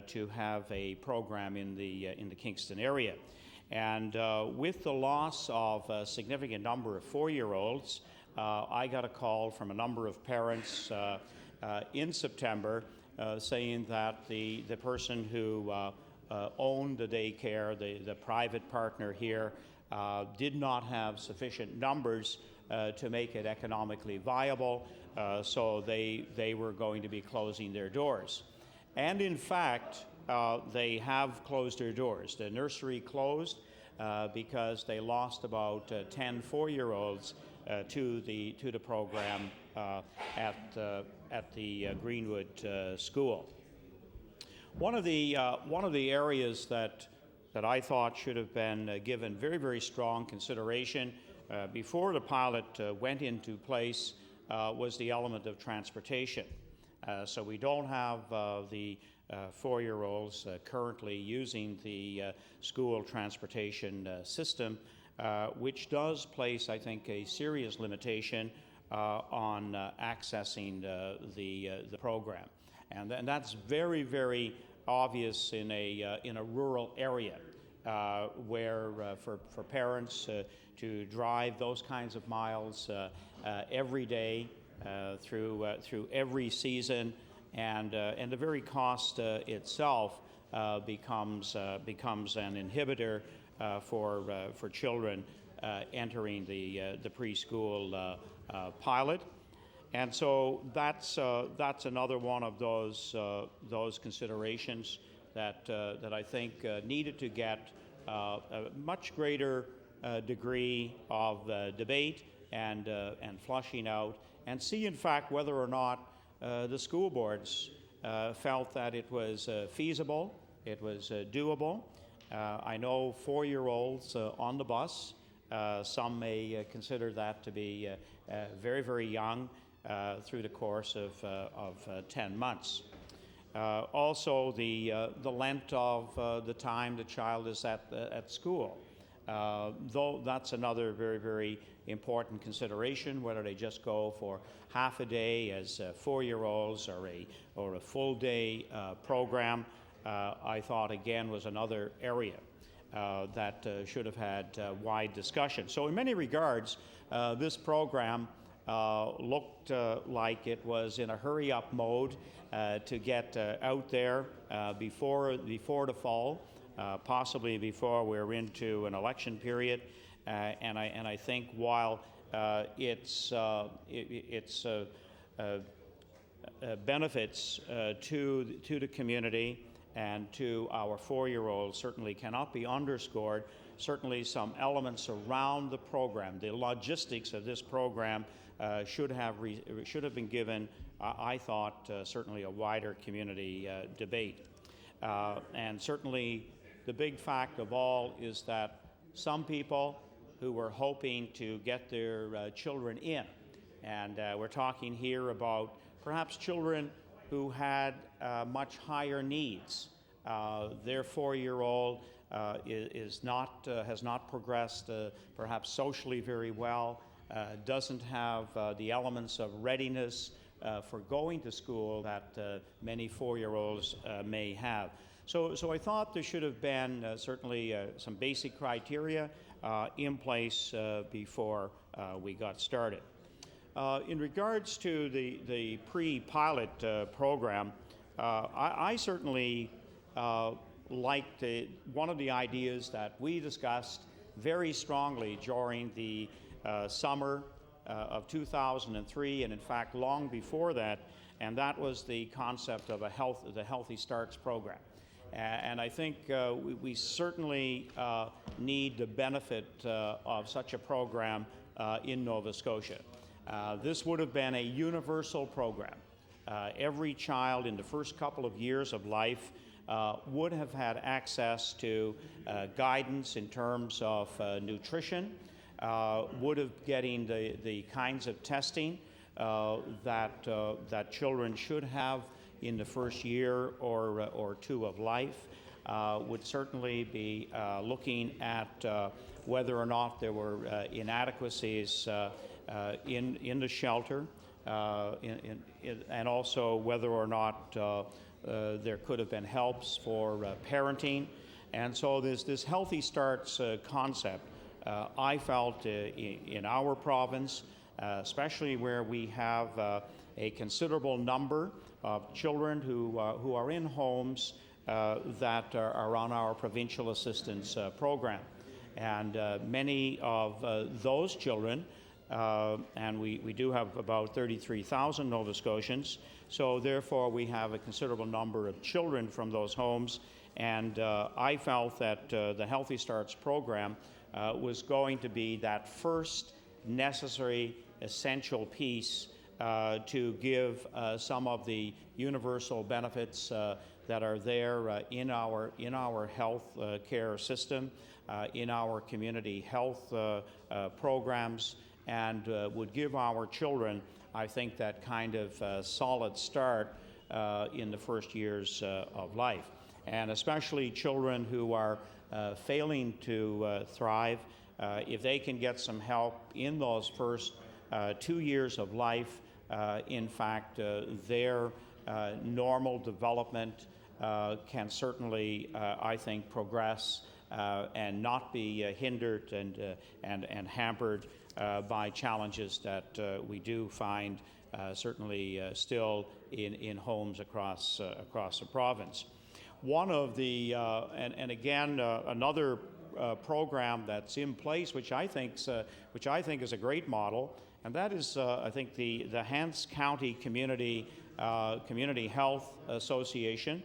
to have a program in the Kingston area. And with the loss of a significant number of 4-year-olds, I got a call from a number of parents in September saying that the person who owned the daycare, the private partner here, did not have sufficient numbers to make it economically viable, so they were going to be closing their doors. And in fact, they have closed their doors. The nursery closed because they lost about 10 4-year-olds to the program at the Greenwood School. One of the areas that I thought should have been given very, very strong consideration before the pilot went into place was the element of transportation. So we don't have the 4-year-olds currently using the school transportation system, which does place, I think, a serious limitation on accessing the program. And that's very, very obvious in a rural area where for parents to drive those kinds of miles every day through every season, and the very cost itself becomes an inhibitor for children entering the preschool pilot. And so that's another one of those considerations that I think needed to get a much greater degree of debate and flushing out, and see in fact whether or not the school boards felt that it was feasible, it was doable. I know 4-year-olds on the bus. Some may consider that to be very, very young through the course of 10 months. Also, the length of the time the child is at school. Though that's another very, very important consideration, whether they just go for half a day as 4-year-olds or a full day program, I thought again was another area that should have had wide discussion. So in many regards, this program looked like it was in a hurry-up mode to get out there before the fall, possibly before we're into an election period. And I think while its benefits to the community and to our 4-year-olds certainly cannot be underscored, certainly some elements around the program, the logistics of this program, should have been given, I thought, certainly a wider community debate. And certainly the big fact of all is that some people who were hoping to get their children in, and we're talking here about perhaps children who had much higher needs. Their 4-year-old has not progressed perhaps socially very well, doesn't have the elements of readiness for going to school that many 4-year-olds may have. So I thought there should have been certainly some basic criteria in place before we got started. In regards to the pre-pilot program, I certainly liked one of the ideas that we discussed very strongly during the summer of 2003, and in fact long before that, and that was the concept of the Healthy Starts program. And I think we certainly need the benefit of such a program in Nova Scotia. This would have been a universal program. Every child in the first couple of years of life would have had access to guidance in terms of nutrition, would have getting the kinds of testing that children should have in the first year or two of life, would certainly be looking at whether or not there were inadequacies in the shelter, and also whether or not there could have been helps for parenting. And so this Healthy Starts concept, I felt in our province, especially where we have a considerable number of children who are in homes that are on our provincial assistance program. And many of those children, and we do have about 33,000 Nova Scotians, so therefore we have a considerable number of children from those homes, and I felt that the Healthy Starts program was going to be that first necessary, essential piece to give some of the universal benefits that are there in our health care system, in our community health programs, and would give our children, I think, that kind of solid start in the first years of life. And especially children who are failing to thrive, if they can get some help in those first 2 years of life, in fact, their normal development can certainly, I think, progress and not be hindered and hampered by challenges that we do find certainly still in homes across the province. One of the, and again, another program that's in place, which I think is a great model, and that is, I think, the Hants County Community Health Association.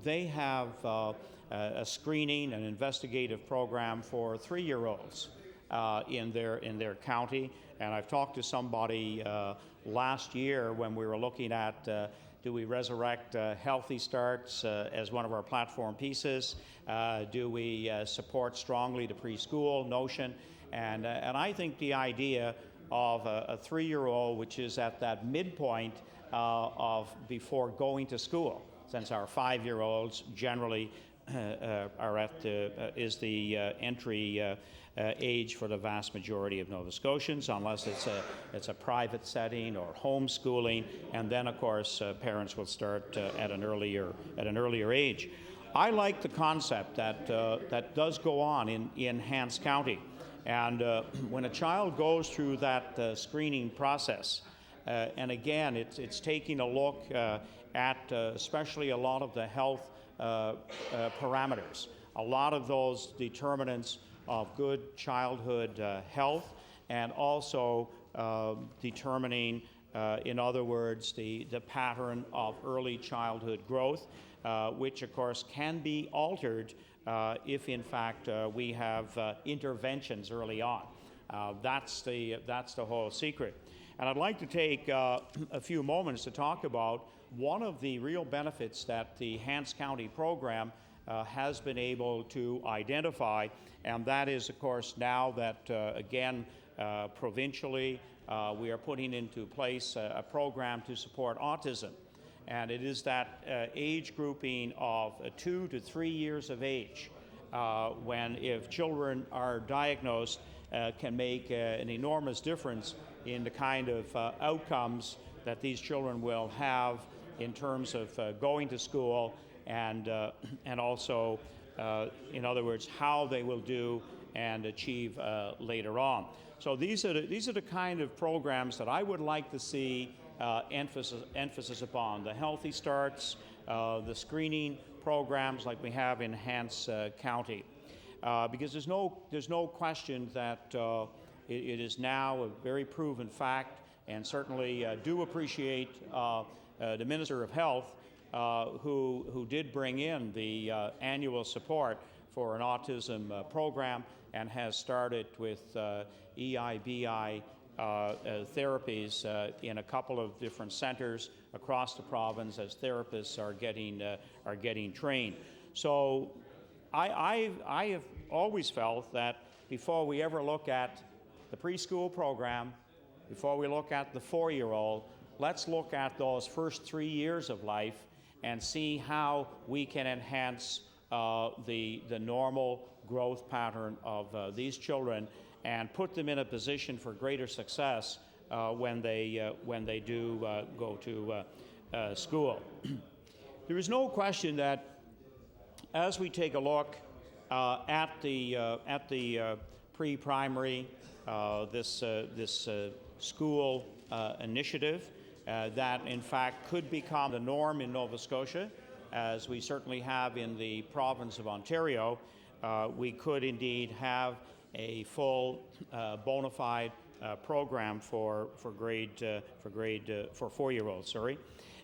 They have a screening and investigative program for 3-year-olds in their county, and I've talked to somebody last year when we were looking at do we resurrect Healthy Starts as one of our platform pieces? Do we support strongly the preschool notion? And I think the idea of a 3-year-old, which is at that midpoint of before going to school, since our 5-year-olds generally are at is the entry age for the vast majority of Nova Scotians, unless it's a private setting or homeschooling, and then of course parents will start at an earlier age. I like the concept that does go on in Hants County, and when a child goes through that screening process, and again it's taking a look at especially a lot of the health parameters, a lot of those determinants of good childhood health, and also determining, in other words, the pattern of early childhood growth, which of course can be altered if in fact we have interventions early on. That's the whole secret. And I'd like to take a few moments to talk about one of the real benefits that the Hants County program has been able to identify, and that is, of course, now that, again, provincially, we are putting into place a program to support autism. And it is that age grouping of 2 to 3 years of age, when if children are diagnosed, can make an enormous difference in the kind of outcomes that these children will have in terms of going to school, and also, in other words, how they will do and achieve later on. So these are the kind of programs that I would like to see emphasis upon: the Healthy Starts, the screening programs like we have in Hants County, because there's no question that it is now a very proven fact, and certainly do appreciate the Minister of Health who did bring in the annual support for an autism program and has started with EIBI therapies in a couple of different centers across the province as therapists are getting trained. So I have always felt that before we ever look at the preschool program, before we look at the 4-year-old, let's look at those first 3 years of life and see how we can enhance the normal growth pattern of these children and put them in a position for greater success when they do go to school. There is no question that as we take a look at the pre-primary, this school initiative that in fact could become the norm in Nova Scotia, as we certainly have in the province of Ontario. We could indeed have a full bona fide program for 4-year-olds. Sorry,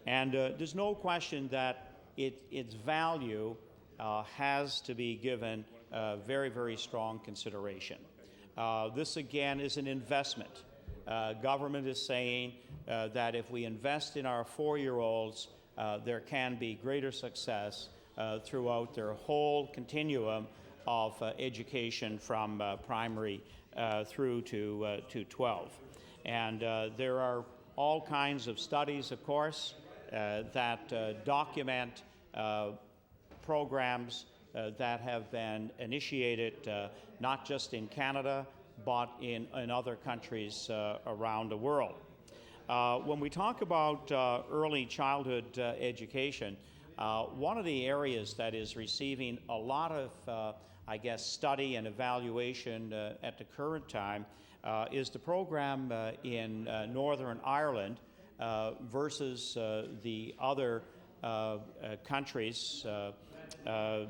and there's no question that its value has to be given very, very strong consideration. This again is an investment. Government is saying that if we invest in our 4-year-olds, there can be greater success throughout their whole continuum of education from primary through to 12. And there are all kinds of studies, of course, that document programs that have been initiated not just in Canada, but in other countries around the world. When we talk about early childhood education, one of the areas that is receiving a lot of, study and evaluation at the current time is the program in Northern Ireland versus the other countries of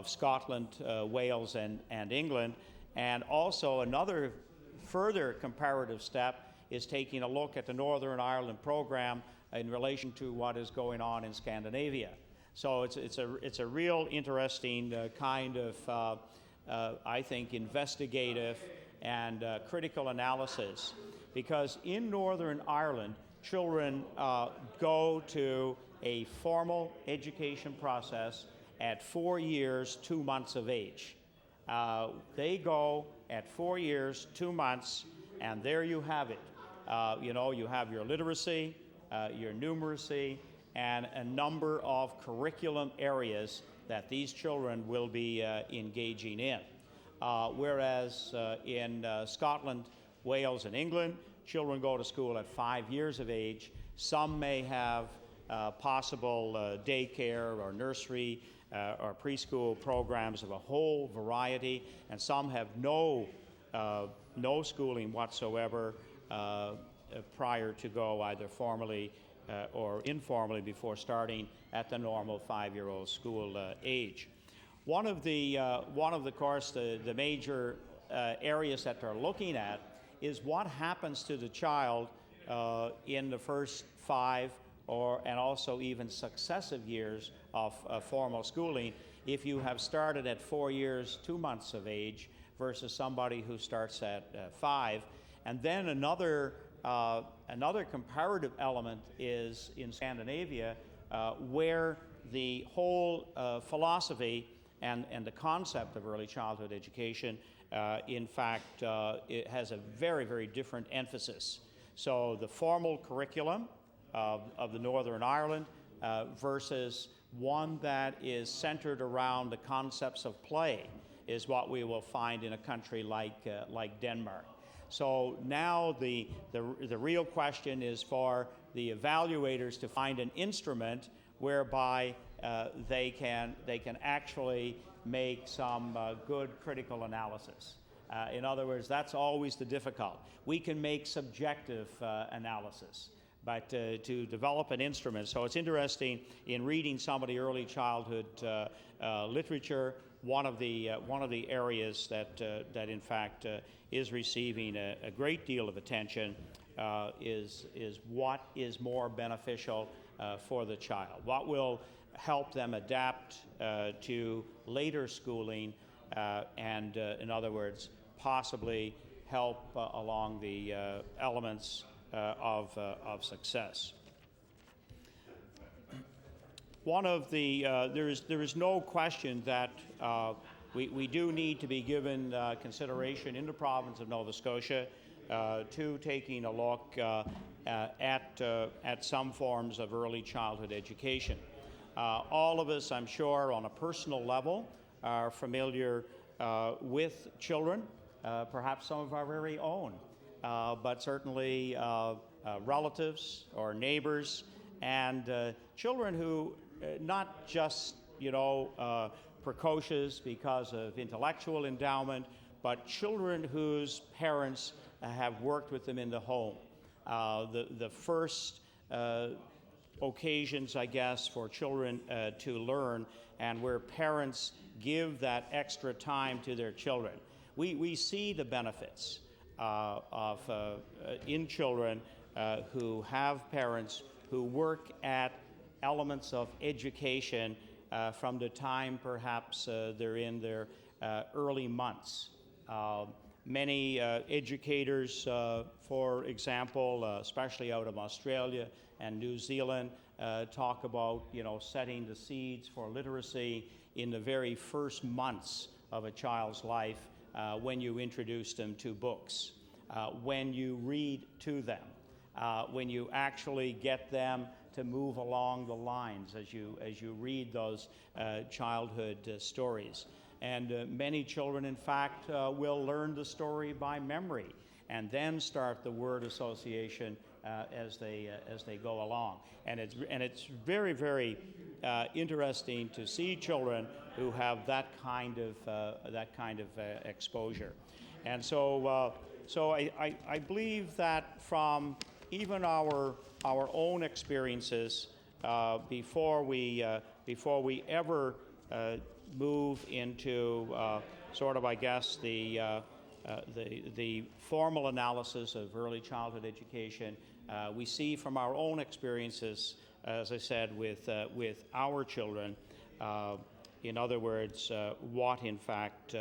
Scotland, Wales, and England. And also another further comparative step is taking a look at the Northern Ireland program in relation to what is going on in Scandinavia. So it's a real interesting kind of, I think, investigative and critical analysis, because in Northern Ireland, children go to a formal education process at 4 years, 2 months of age. They go at 4 years, 2 months, and there you have it. You have your literacy, your numeracy, and a number of curriculum areas that these children will be engaging in. Whereas in Scotland, Wales, and England, children go to school at 5 years of age. Some may have possible daycare or nursery or preschool programs of a whole variety, and some have no schooling whatsoever prior to go either formally or informally before starting at the normal 5-year-old school age. One of the course, the major areas that they're looking at is what happens to the child in the first 5 and also even successive years of formal schooling if you have started at 4 years, 2 months of age versus somebody who starts at 5. And then another comparative element is in Scandinavia, where the whole philosophy and the concept of early childhood education, in fact, it has a very, very different emphasis. So the formal curriculum of the Northern Ireland versus one that is centered around the concepts of play is what we will find in a country like Denmark. So now the real question is for the evaluators to find an instrument whereby they can actually make some good critical analysis. In other words, that's always the difficult. We can make subjective analysis, but to develop an instrument. So it's interesting in reading some of the early childhood literature. One of the areas that in fact is receiving a great deal of attention is what is more beneficial for the child. What will help them adapt to later schooling, and in other words, possibly help along the elements of success. One of the there is no question that we do need to be given consideration in the province of Nova Scotia to taking a look at some forms of early childhood education. All of us, I'm sure, on a personal level, are familiar with children, perhaps some of our very own, but certainly relatives or neighbors, and children who not just, precocious because of intellectual endowment, but children whose parents have worked with them in the home. The first occasions, I guess, for children to learn, and where parents give that extra time to their children. We see the benefits in children who have parents who work at elements of education from the time perhaps they're in their early months. Many educators, for example, especially out of Australia and New Zealand, talk about setting the seeds for literacy in the very first months of a child's life, when you introduce them to books, when you read to them, when you actually get them to move along the lines as you read those childhood stories. And many children, in fact, will learn the story by memory and then start the word association as they go along. And it's very, very interesting to see children who have that kind of exposure. And so I believe that from even our own experiences, before we ever move into sort of, I guess, the formal analysis of early childhood education, we see from our own experiences, as I said, with our children, in other words, what in fact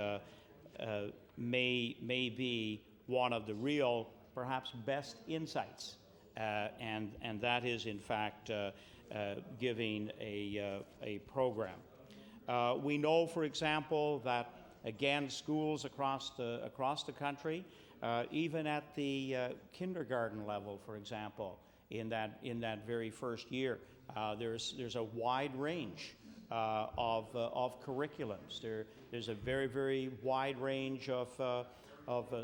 may be one of the real, perhaps best insights, and that is in fact giving a program. We know, for example, that again schools across the country, even at the kindergarten level, for example, in that very first year, there's a wide range of curriculums. There's a very, very wide range of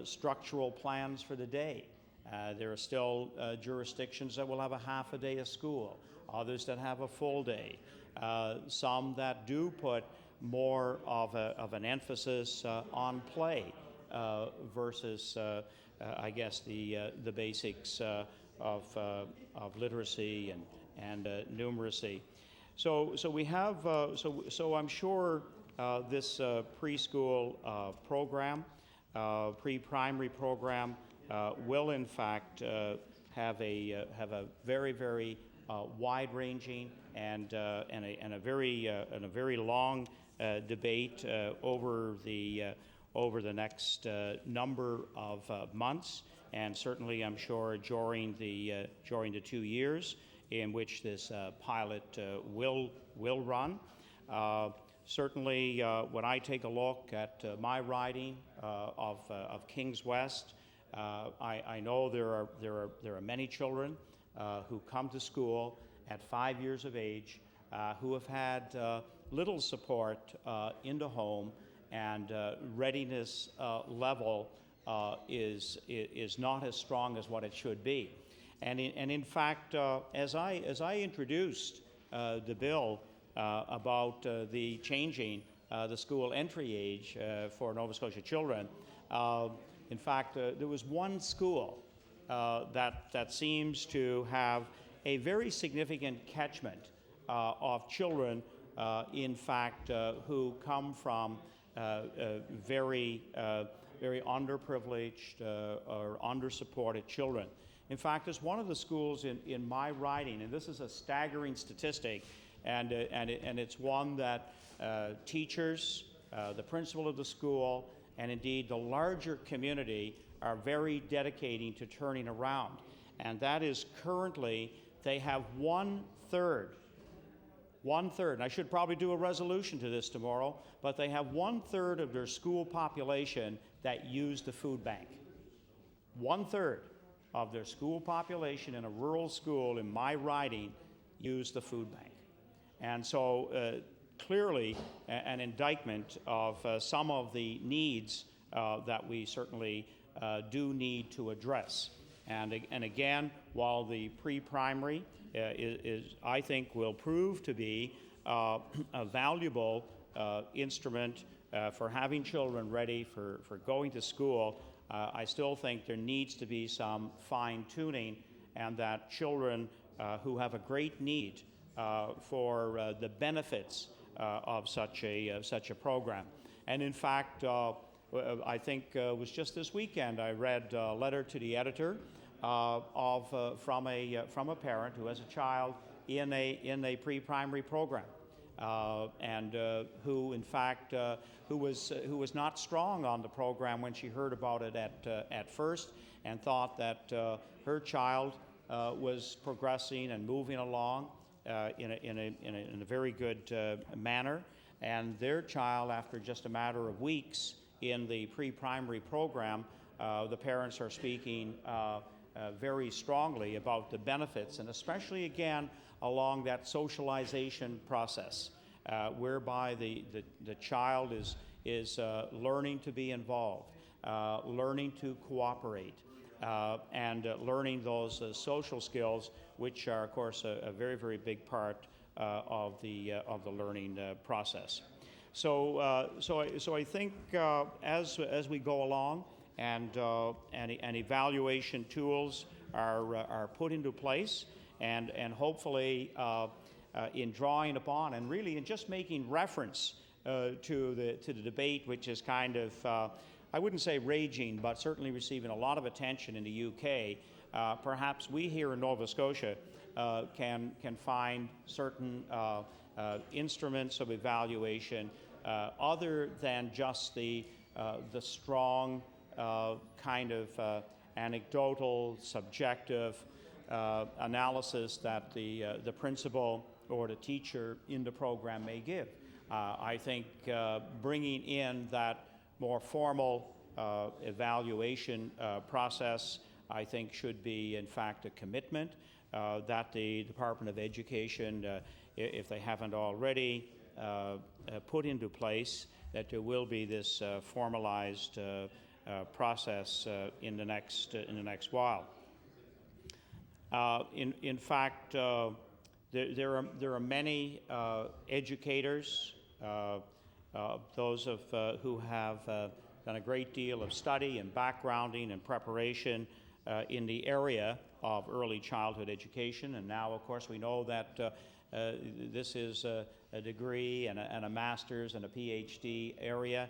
structural plans for the day. There are still jurisdictions that will have a half a day of school, others that have a full day, some that do put more of an emphasis on play versus, I guess, the basics of literacy and numeracy. So we have. So I'm sure this preschool program, pre-primary program, will in fact have a very, very wide-ranging and a very long debate over the next number of months, and certainly I'm sure during the 2 years in which this pilot will run. Certainly, when I take a look at my riding of Kings West, I know there are many children who come to school at 5 years of age who have had little support in the home, and readiness level is not as strong as what it should be. And in fact, as I introduced the bill about the changing the school entry age for Nova Scotia children. In fact, there was one school that seems to have a very significant catchment of children, in fact, who come from very underprivileged or undersupported children. In fact, it's one of the schools in my riding, and this is a staggering statistic, and it's one that teachers, the principal of the school, and indeed the larger community are very dedicating to turning around. And that is currently, they have one-third, and I should probably do a resolution to this tomorrow, but they have one-third of their school population that use the food bank. One-third of their school population in a rural school in my riding use the food bank. And so clearly an indictment of some of the needs that we certainly do need to address. And again, while the pre-primary is, I think, will prove to be a valuable instrument for having children ready for going to school, I still think there needs to be some fine-tuning, and that children who have a great need for the benefits of such a program. And in fact, I think it was just this weekend I read a letter to the editor from a parent who has a child in a pre-primary program, and who in fact who was not strong on the program when she heard about it at first, and thought that her child was progressing and moving along in a very good manner, and their child, after just a matter of weeks in the pre-primary program, the parents are speaking very strongly about the benefits, and especially again along that socialization process, whereby the child is learning to be involved, learning to cooperate, and learning those social skills, which are, of course, a very, very big part of the learning process. So I think as we go along, and evaluation tools are put into place, and hopefully in drawing upon and really in just making reference to the debate, which is kind of I wouldn't say raging, but certainly receiving a lot of attention in the UK. Perhaps we here in Nova Scotia can find certain instruments of evaluation other than just the strong kind of anecdotal, subjective analysis that the principal or the teacher in the program may give. I think bringing in that more formal evaluation process, I think, should be, in fact, a commitment that the Department of Education, if they haven't already put into place, that there will be this formalized process in the next while. In fact, there are many educators, those who have done a great deal of study and backgrounding and preparation in the area of early childhood education, and now, of course, we know that this is a degree and a master's and a PhD area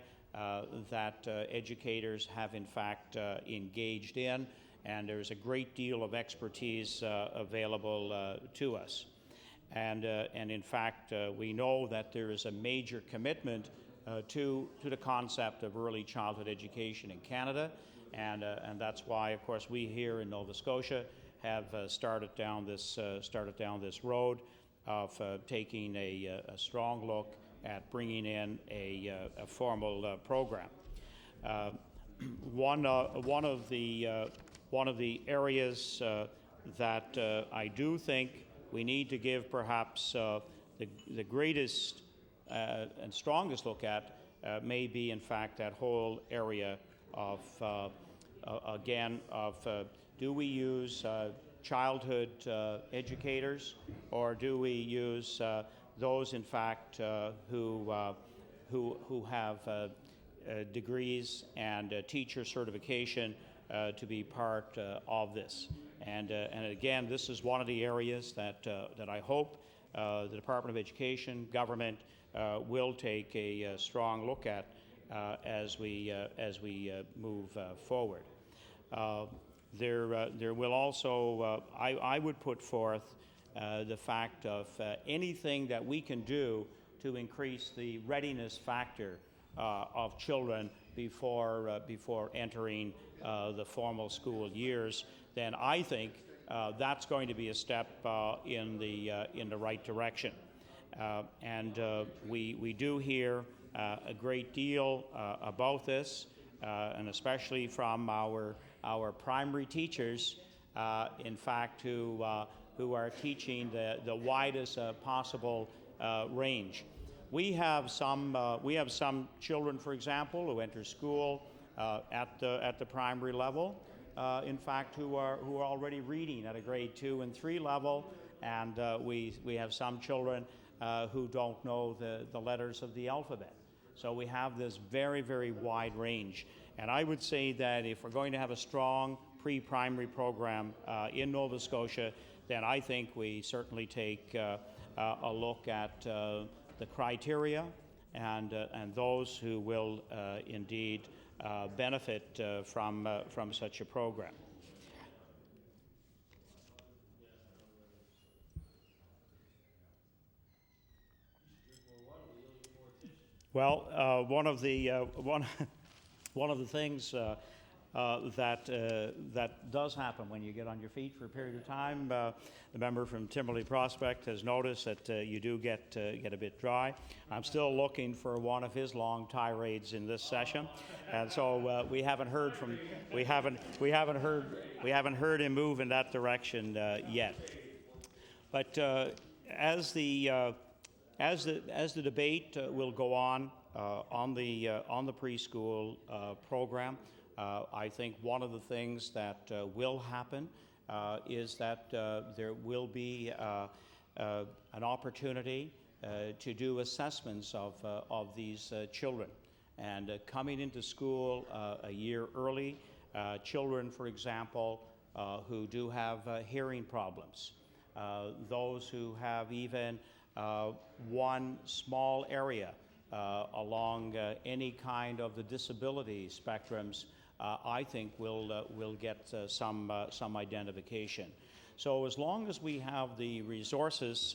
that educators have in fact engaged in, and there's a great deal of expertise available to us. And in fact, we know that there is a major commitment to the concept of early childhood education in Canada, and that's why, of course, we here in Nova Scotia have started down this road of taking a strong look at bringing in a formal program. One of the areas that I do think we need to give perhaps the greatest and strongest look at may be, in fact, that whole area of do we use childhood educators, or do we use those, in fact, who who have degrees and teacher certification to be part of this. And again, this is one of the areas that I hope the Department of Education, government, will take a strong look at as we move forward. There will also, I would put forth the fact of anything that we can do to increase the readiness factor of children before entering the formal school years, then I think that's going to be a step in the right direction. And we do hear a great deal about this, and especially from our primary teachers, in fact, who are teaching the widest possible range. We have some children, for example, who enter school at the primary level, in fact, who are already reading at a grade 2 and 3 level, and we have some children who don't know the letters of the alphabet. So we have this very, very wide range. And I would say that if we're going to have a strong pre-primary program in Nova Scotia, then I think we certainly take a look at the criteria and those who will indeed benefit from such a program. Well, one of the things that does happen when you get on your feet for a period of time. The member from Timberley Prospect has noticed that you do get a bit dry. I'm still looking for one of his long tirades in this session, and so we haven't heard him move in that direction yet. But as the debate will go on the preschool program, I think one of the things that will happen is that there will be an opportunity to do assessments of these children. And coming into school a year early, children, for example, who do have hearing problems, those who have even one small area along any kind of the disability spectrums, I think will get some identification. So as long as we have the resources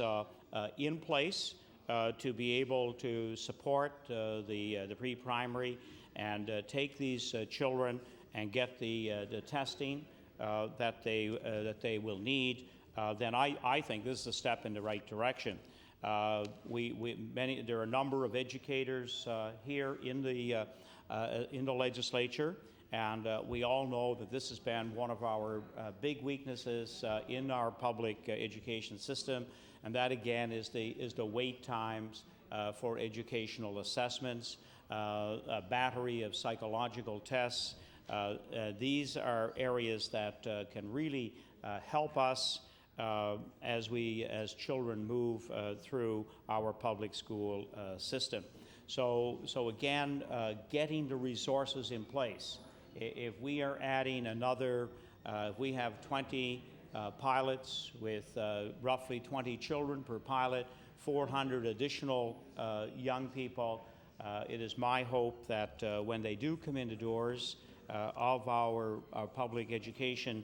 in place to be able to support the pre-primary and take these children and get the testing that they will need, then I think this is a step in the right direction. There are a number of educators here in the legislature, and we all know that this has been one of our big weaknesses in our public education system, and that again is the wait times for educational assessments, a battery of psychological tests. These are areas that can really help us as children move through our public school system. So again, getting the resources in place. If we are adding another, if we have 20 pilots with roughly 20 children per pilot, 400 additional young people, it is my hope that when they do come into doors of our public education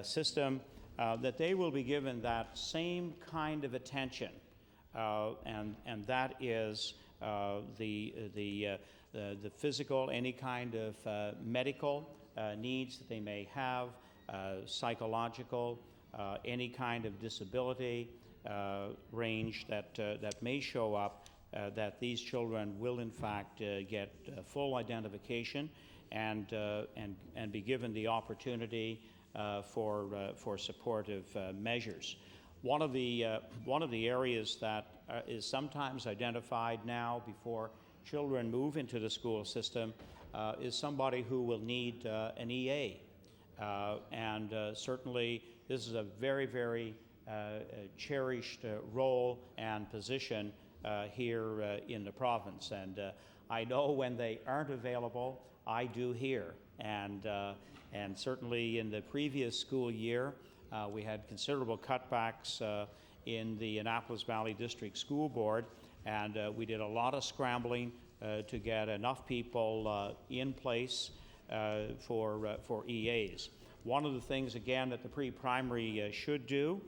system, that they will be given that same kind of attention, and that is the physical, any kind of medical needs that they may have, psychological, any kind of disability range that may show up, that these children will in fact get full identification and be given the opportunity for supportive measures. One of the areas that is sometimes identified now before children move into the school system is somebody who will need an EA. And certainly this is a very, very cherished role and position here in the province. And I know when they aren't available, I do here. And certainly in the previous school year, we had considerable cutbacks in the Annapolis Valley District School Board, and we did a lot of scrambling to get enough people in place for EAs. One of the things, again, that the pre-primary should do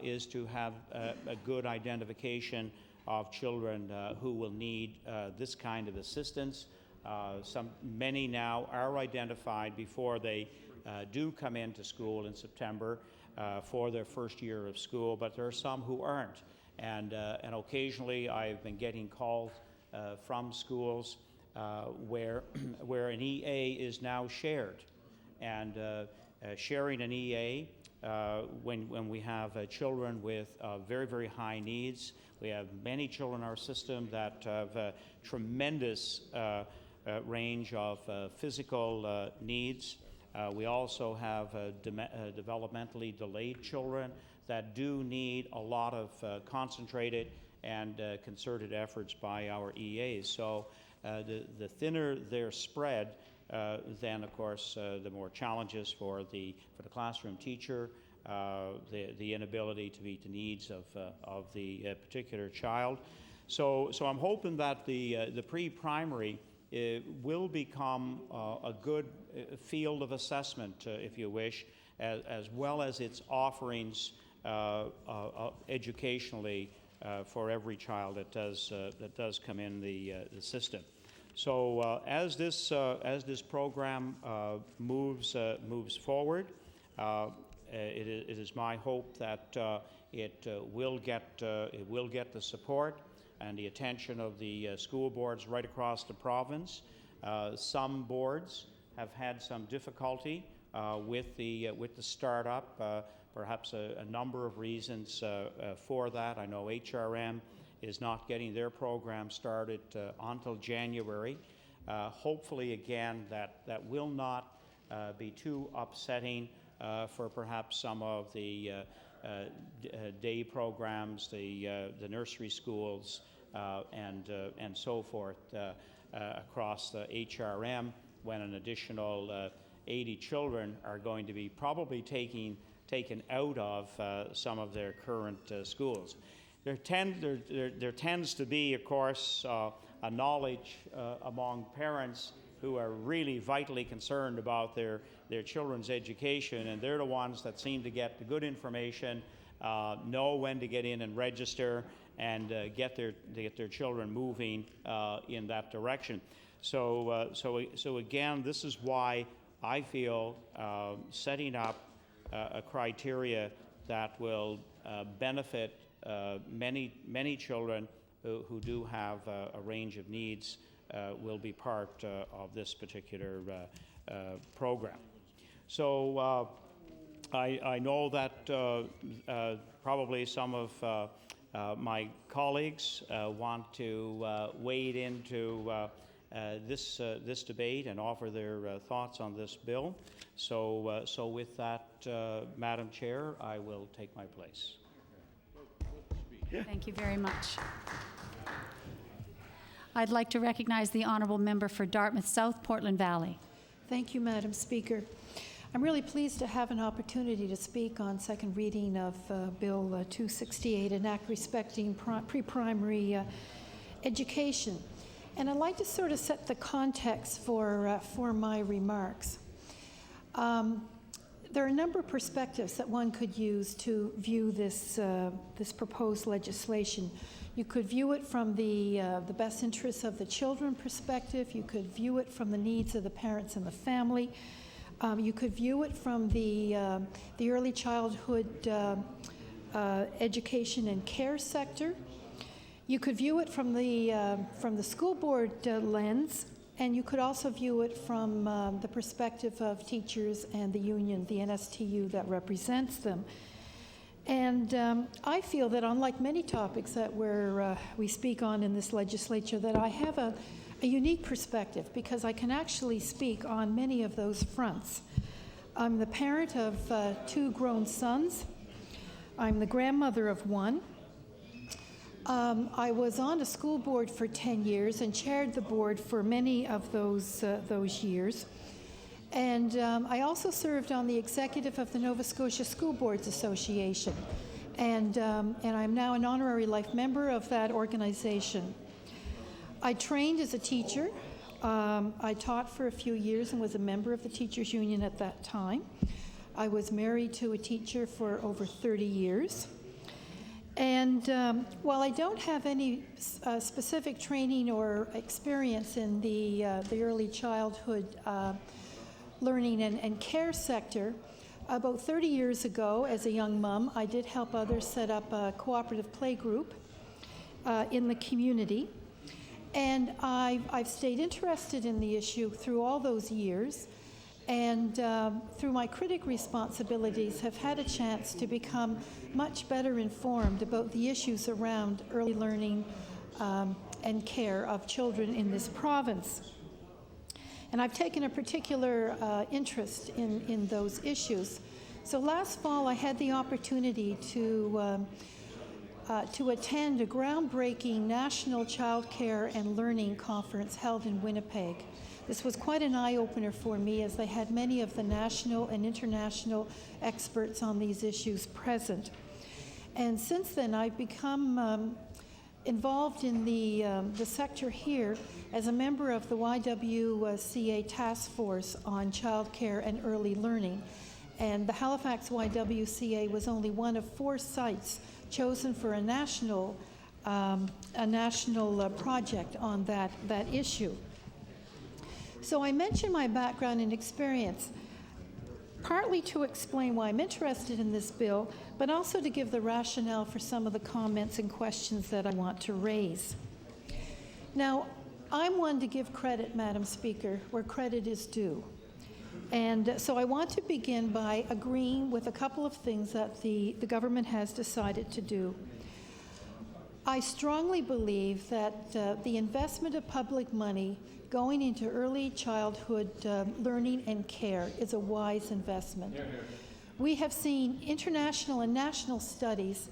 is to have a good identification of children who will need this kind of assistance. Many now are identified before they do come into school in September for their first year of school, but there are some who aren't. And occasionally I've been getting calls from schools where an EA is now shared. And sharing an EA when we have children with very, very high needs. We have many children in our system that have a tremendous range of physical needs. We also have developmentally delayed children that do need a lot of concentrated and concerted efforts by our EAs. So the thinner their spread, then of course the more challenges for the classroom teacher, the inability to meet the needs of the particular child. So I'm hoping that the pre-primary will become a good field of assessment, if you wish, as well as its offerings educationally for every child that does come in the system. So as this program moves forward, it is my hope that it will get the support and the attention of the school boards right across the province. Some boards have had some difficulty with the startup. Perhaps a number of reasons for that. I know HRM is not getting their program started until January. Hopefully, again, that will not be too upsetting for perhaps some of the day programs, the nursery schools, and so forth across the HRM, when an additional 80 children are going to be probably taken out of some of their current schools. There tends to be, of course, a knowledge among parents who are really vitally concerned about their children's education, and they're the ones that seem to get the good information, know when to get in and register, and get their children moving in that direction. So again, this is why I feel setting up a criteria that will benefit many children who do have a range of needs will be part of this particular program. So I know that probably some of my colleagues want to wade into this debate and offer their thoughts on this bill. So with that, Madam Chair, I will take my place. Thank you very much. I'd like to recognize the honourable member for Dartmouth South, Portland Valley. Thank you, Madam Speaker. I'm really pleased to have an opportunity to speak on second reading of Bill 268, an act respecting pre-primary education. And I'd like to sort of set the context for my remarks. There are a number of perspectives that one could use to view this proposed legislation. You could view it from the best interests of the children perspective. You could view it from the needs of the parents and the family. You could view it from the early childhood education and care sector. You could view it from the school board lens, and you could also view it from the perspective of teachers and the union, the NSTU that represents them. And I feel that unlike many topics that we speak on in this legislature, that I have a unique perspective because I can actually speak on many of those fronts. I'm the parent of 2 grown sons. I'm the grandmother of 1. I was on a school board for 10 years and chaired the board for many of those years. And I also served on the executive of the Nova Scotia School Boards Association. And I'm now an honorary life member of that organization. I trained as a teacher. I taught for a few years and was a member of the teachers' union at that time. I was married to a teacher for over 30 years. And while I don't have any specific training or experience in the early childhood learning and care sector, about 30 years ago, as a young mom, I did help others set up a cooperative play group in the community. And I've stayed interested in the issue through all those years, and through my critic responsibilities have had a chance to become much better informed about the issues around early learning and care of children in this province. And I've taken a particular interest in those issues. So last fall I had the opportunity to attend a groundbreaking national child care and learning conference held in Winnipeg. This was quite an eye-opener for me, as they had many of the national and international experts on these issues present. And since then, I've become involved in the sector here as a member of the YWCA Task Force on Child Care and Early Learning. And the Halifax YWCA was only one of 4 sites chosen for a national project on that issue. So I mention my background and experience partly to explain why I'm interested in this bill, but also to give the rationale for some of the comments and questions that I want to raise. Now, I'm one to give credit, Madam Speaker, where credit is due. And so I want to begin by agreeing with a couple of things that the government has decided to do. I strongly believe that the investment of public money going into early childhood learning and care is a wise investment. We have seen international and national studies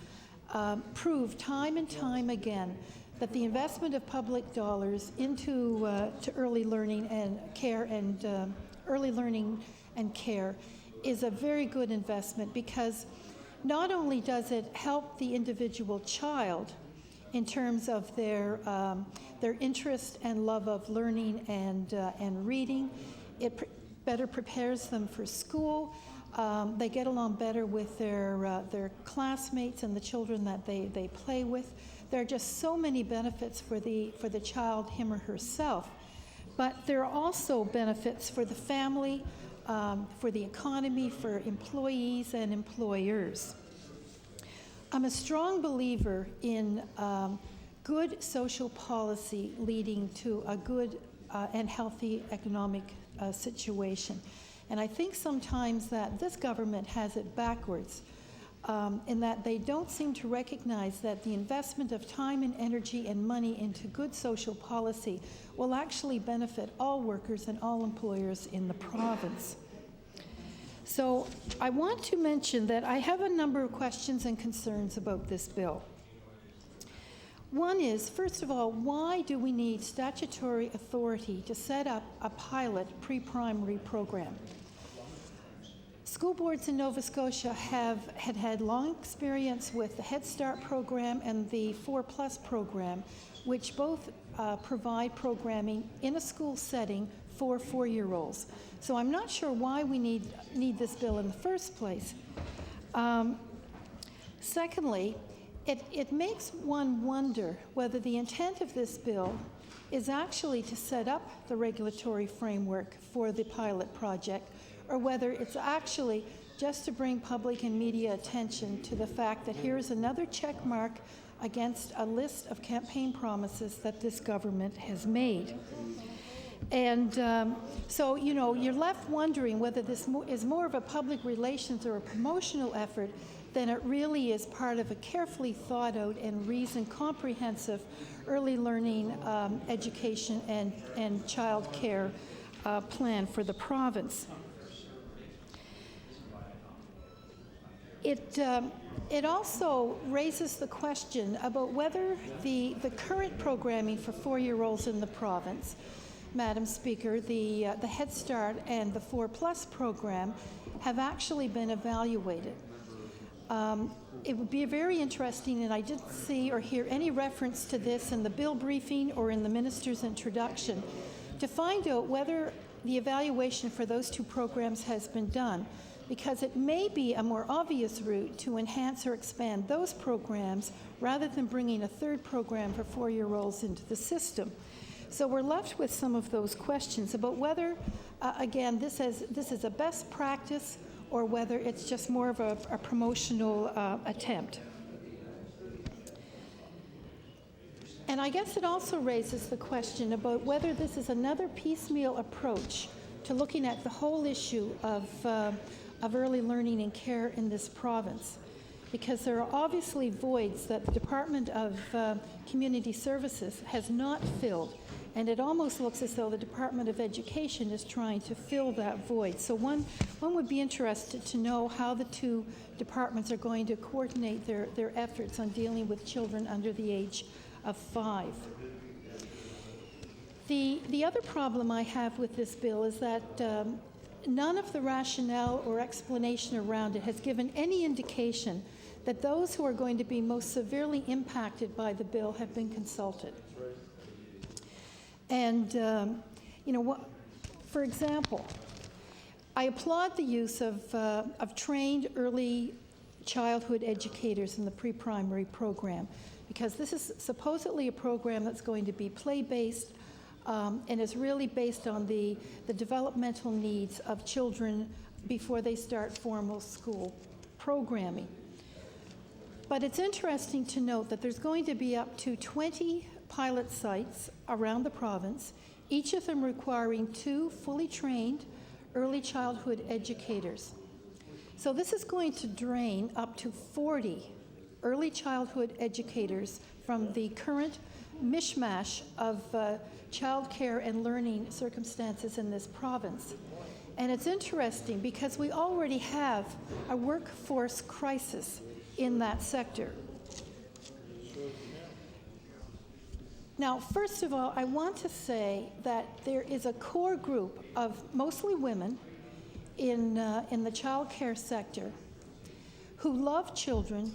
prove time and time again that the investment of public dollars into to early learning and care and early learning and care is a very good investment, because not only does it help the individual child in terms of their interest and love of learning and reading, it better prepares them for school. They get along better with their classmates and the children that they play with. There are just so many benefits for the child, him or herself. But there are also benefits for the family, for the economy, for employees and employers. I'm a strong believer in good social policy leading to a good and healthy economic situation. And I think sometimes that this government has it backwards, in that they don't seem to recognize that the investment of time and energy and money into good social policy will actually benefit all workers and all employers in the province. So I want to mention that I have a number of questions and concerns about this bill. One is, first of all, why do we need statutory authority to set up a pilot pre-primary program? School boards in Nova Scotia had long experience with the Head Start program and the 4+ program, which both provide programming in a school setting for 4-year-olds. So I'm not sure why we need this bill in the first place. Secondly, it makes one wonder whether the intent of this bill is actually to set up the regulatory framework for the pilot project, or whether it's actually just to bring public and media attention to the fact that here's another check mark against a list of campaign promises that this government has made. And so, you know, you're left wondering whether this is more of a public relations or a promotional effort than it really is part of a carefully thought out and reasoned, comprehensive early learning education and child care plan for the province. It also raises the question about whether the current programming for 4-year-olds in the province, Madam Speaker, the Head Start and the 4+ program have actually been evaluated. It would be very interesting, and I didn't see or hear any reference to this in the bill briefing or in the minister's introduction, to find out whether the evaluation for those 2 programs has been done, because it may be a more obvious route to enhance or expand those programs rather than bringing a 3rd program for 4-year-olds into the system. So we're left with some of those questions about whether, again, this is a best practice or whether it's just more of a promotional attempt. And I guess it also raises the question about whether this is another piecemeal approach to looking at the whole issue of early learning and care in this province, because there are obviously voids that the Department of Community Services has not filled, and it almost looks as though the Department of Education is trying to fill that void. So one would be interested to know how the 2 departments are going to coordinate their efforts on dealing with children under the age of 5. The other problem I have with this bill is that none of the rationale or explanation around it has given any indication that those who are going to be most severely impacted by the bill have been consulted. And, for example, I applaud the use of trained early childhood educators in the pre-primary program, because this is supposedly a program that's going to be play-based and is really based on the developmental needs of children before they start formal school programming. But it's interesting to note that there's going to be up to 20 pilot sites around the province, each of them requiring 2 fully trained early childhood educators. So this is going to drain up to 40 early childhood educators from the current mishmash of child care and learning circumstances in this province. And it's interesting because we already have a workforce crisis in that sector. Now, first of all, I want to say that there is a core group of mostly women in the child care sector who love children.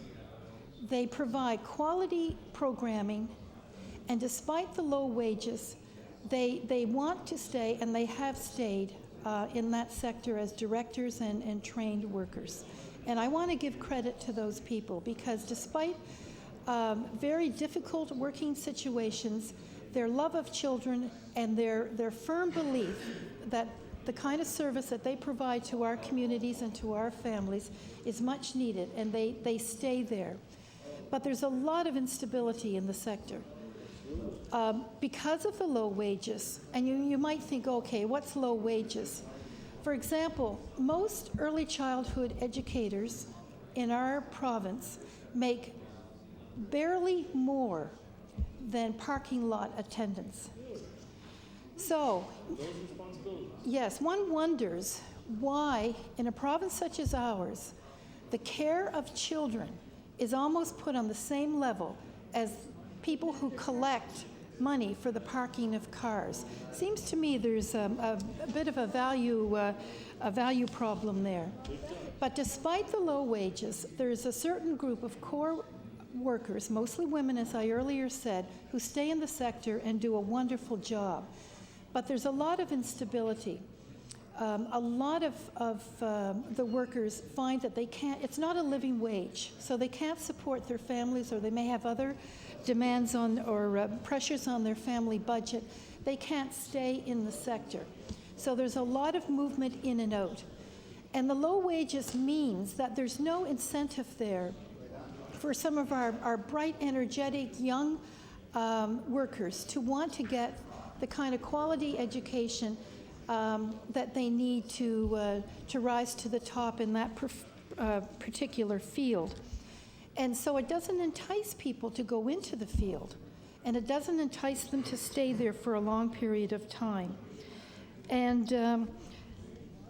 They provide quality programming, and despite the low wages, they want to stay, and they have stayed in that sector as directors and trained workers. And I want to give credit to those people, because despite very difficult working situations, their love of children and their firm belief that the kind of service that they provide to our communities and to our families is much needed, and they stay there. But there's a lot of instability in the sector because of the low wages. And you might think, okay, what's low wages? For example, most early childhood educators in our province make barely more than parking lot attendants. So, yes, one wonders why, in a province such as ours, the care of children is almost put on the same level as people who collect money for the parking of cars. Seems to me there's a bit of a value problem there. But despite the low wages, there's a certain group of core workers, mostly women, as I earlier said, who stay in the sector and do a wonderful job. But there's a lot of instability. A lot of the workers find that they can't, it's not a living wage, so they can't support their families, or they may have other demands on or pressures on their family budget. They can't stay in the sector. So there's a lot of movement in and out. And the low wages means that there's no incentive there for some of our bright, energetic, young workers to want to get the kind of quality education that they need to rise to the top in that particular field. And so it doesn't entice people to go into the field, and it doesn't entice them to stay there for a long period of time. And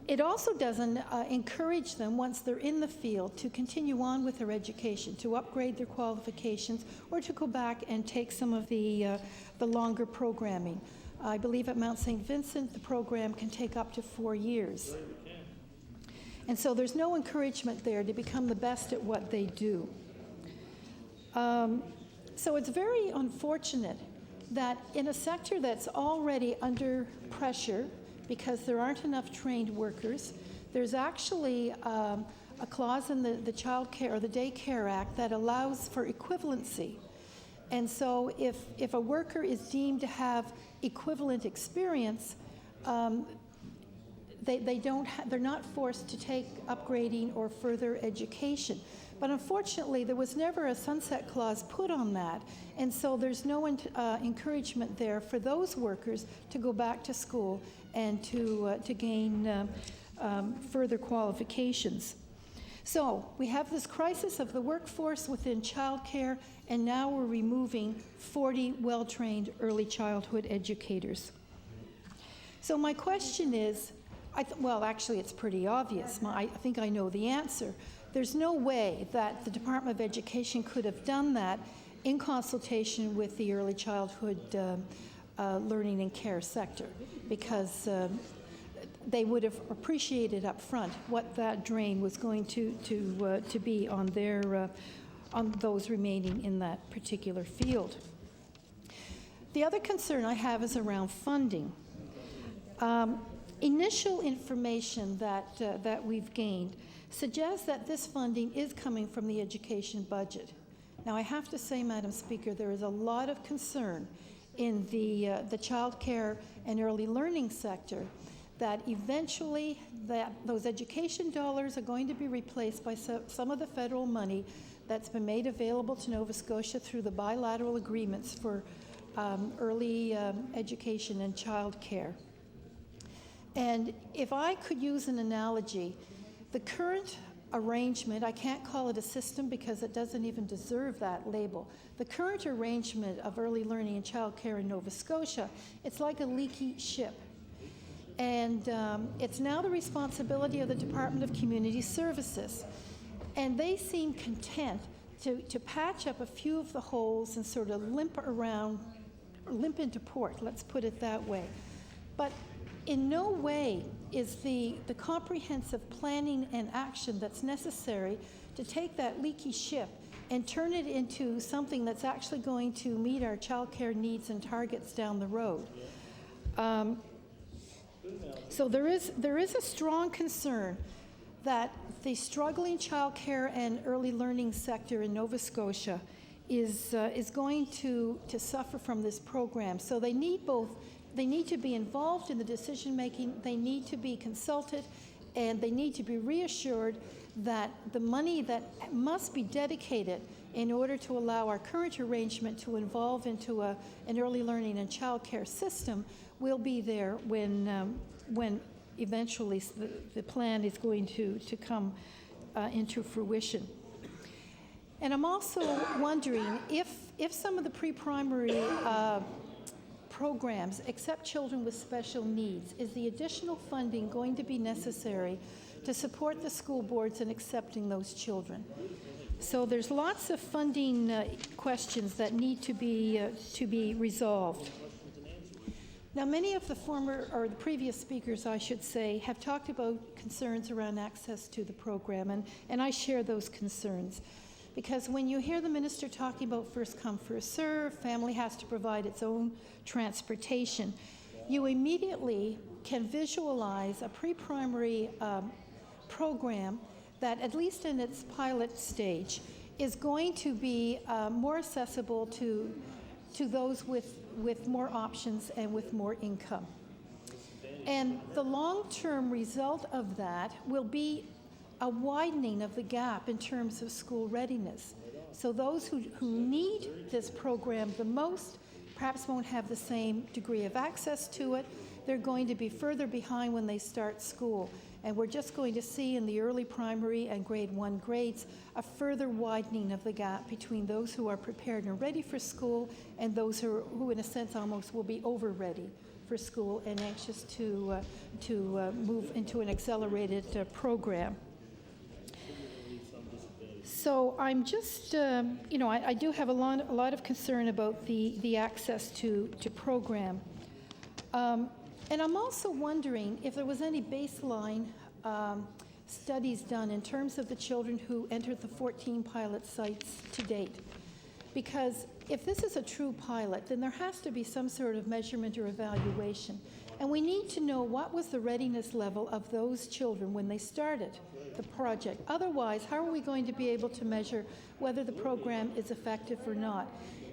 It also doesn't encourage them, once they're in the field, to continue on with their education, to upgrade their qualifications, or to go back and take some of the longer programming. I believe at Mount St. Vincent, the program can take up to 4 years. And so there's no encouragement there to become the best at what they do. So it's very unfortunate that in a sector that's already under pressure because there aren't enough trained workers, there's actually a clause in the Child Care or the Daycare Act that allows for equivalency. And so if a worker is deemed to have equivalent experience, they're not forced to take upgrading or further education. But unfortunately, there was never a sunset clause put on that, and so there's no encouragement there for those workers to go back to school and to gain further qualifications. So we have this crisis of the workforce within childcare, and now we're removing 40 well-trained early childhood educators. So my question is, well, actually, it's pretty obvious. I think I know the answer. There's no way that the Department of Education could have done that in consultation with the early childhood learning and care sector, because they would have appreciated up front what that drain was going to be on their on those remaining in that particular field. The other concern I have is around funding. Initial information that we've gained suggests that this funding is coming from the education budget. Now, I have to say, Madam Speaker, there is a lot of concern in the child care and early learning sector that eventually those education dollars are going to be replaced by some of the federal money that's been made available to Nova Scotia through the bilateral agreements for early education and child care. And if I could use an analogy, the current arrangement, I can't call it a system because it doesn't even deserve that label. The current arrangement of early learning and child care in Nova Scotia, it's like a leaky ship. And it's now the responsibility of the Department of Community Services. And they seem content to patch up a few of the holes and sort of limp into port, let's put it that way. But in no way is the comprehensive planning and action that's necessary to take that leaky ship and turn it into something that's actually going to meet our child care needs and targets down the road. So there is a strong concern that the struggling child care and early learning sector in Nova Scotia is going to suffer from this program. So they need both. They need to be involved in the decision making, they need to be consulted, and they need to be reassured that the money that must be dedicated in order to allow our current arrangement to evolve into an early learning and child care system will be there when eventually the plan is going to come into fruition. And I'm also wondering if some of the pre-primary programs accept children with special needs, is the additional funding going to be necessary to support the school boards in accepting those children? So there's lots of funding questions that need to be resolved. Now, many of the the previous speakers, I should say, have talked about concerns around access to the program, and I share those concerns. Because when you hear the minister talking about first come, first serve, family has to provide its own transportation, you immediately can visualize a pre-primary program that, at least in its pilot stage, is going to be more accessible to those with more options and with more income. And the long-term result of that will be a widening of the gap in terms of school readiness. So those who need this program the most perhaps won't have the same degree of access to it. They're going to be further behind when they start school. And we're just going to see in the early primary and grade 1 grades a further widening of the gap between those who are prepared and ready for school and those who in a sense almost will be over ready for school and anxious to move into an accelerated program. So I'm just, I do have a lot of concern about the access to program. And I'm also wondering if there was any baseline studies done in terms of the children who entered the 14 pilot sites to date. Because if this is a true pilot, then there has to be some sort of measurement or evaluation. And we need to know what was the readiness level of those children when they started the project. Otherwise, how are we going to be able to measure whether the program is effective or not?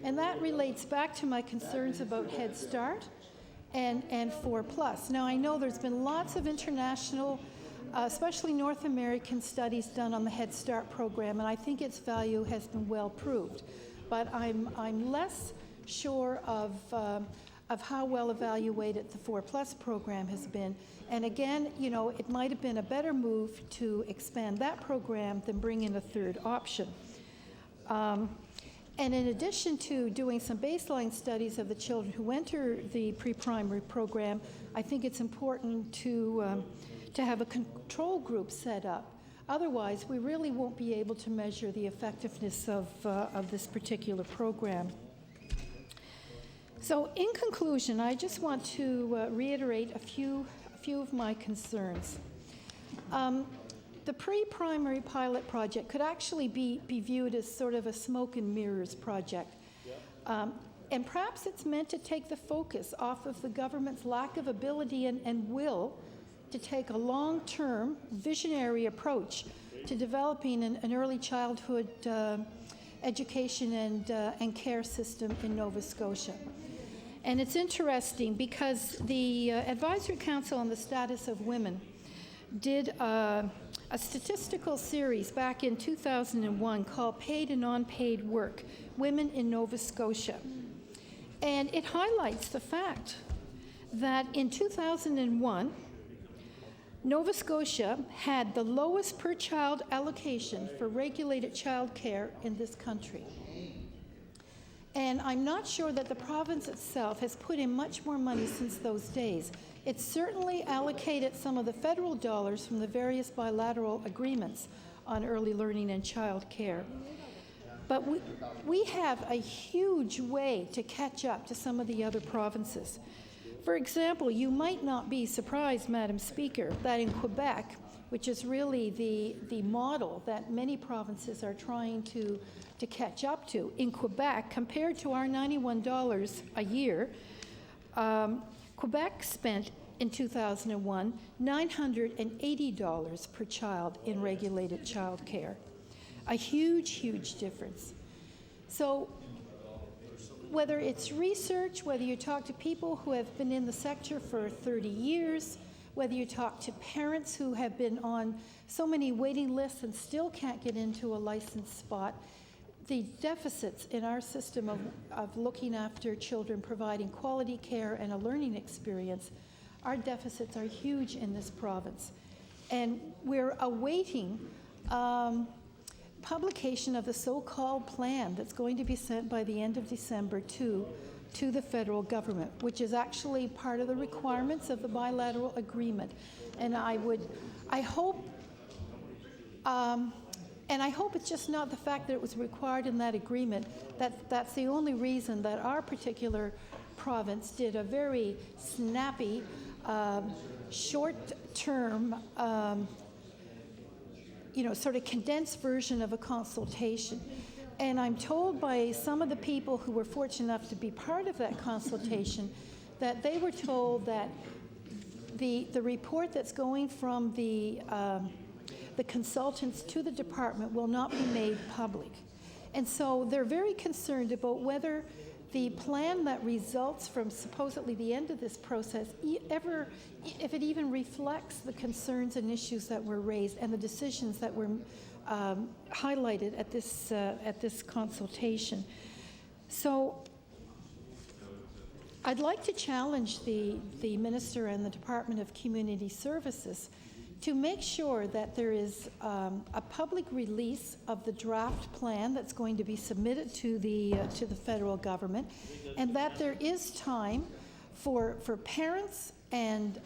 And that relates back to my concerns about Head Start and 4+. Now, I know there's been lots of international, especially North American studies done on the Head Start program, and I think its value has been well proved. But I'm less sure of how well evaluated the 4+ program has been. And again, it might have been a better move to expand that program than bring in a third option. And in addition to doing some baseline studies of the children who enter the pre-primary program, I think it's important to have a control group set up. Otherwise, we really won't be able to measure the effectiveness of this particular program. So in conclusion, I just want to reiterate a few of my concerns. The pre-primary pilot project could actually be viewed as sort of a smoke and mirrors project. And perhaps it's meant to take the focus off of the government's lack of ability and will to take a long-term visionary approach to developing an early childhood education and care system in Nova Scotia. And it's interesting because the Advisory Council on the Status of Women did a statistical series back in 2001 called Paid and Unpaid Work, Women in Nova Scotia. And it highlights the fact that in 2001, Nova Scotia had the lowest per child allocation for regulated child care in this country. And I'm not sure that the province itself has put in much more money since those days. It certainly allocated some of the federal dollars from the various bilateral agreements on early learning and child care. But we have a huge way to catch up to some of the other provinces. For example, you might not be surprised, Madam Speaker, that in Quebec, which is really the model that many provinces are trying to catch up to, in Quebec, compared to our $91 a year, Quebec spent in 2001 $980 per child in regulated child care. A huge, huge difference. So whether it's research, whether you talk to people who have been in the sector for 30 years, whether you talk to parents who have been on so many waiting lists and still can't get into a licensed spot, the deficits in our system of looking after children, providing quality care and a learning experience, our deficits are huge in this province. And we're awaiting publication of the so-called plan that's going to be sent by the end of December to the federal government, which is actually part of the requirements of the bilateral agreement. And I hope it's just not the fact that it was required in that agreement, that's the only reason that our particular province did a very snappy, short-term, sort of condensed version of a consultation. And I'm told by some of the people who were fortunate enough to be part of that consultation that they were told that the report that's going from the consultants to the department will not be made public. And so they're very concerned about whether the plan that results from supposedly the end of this process if it even reflects the concerns and issues that were raised and the decisions that were highlighted at this consultation. So I'd like to challenge the Minister and the Department of Community Services to make sure that there is a public release of the draft plan that's going to be submitted to the federal government, and that there is time for parents and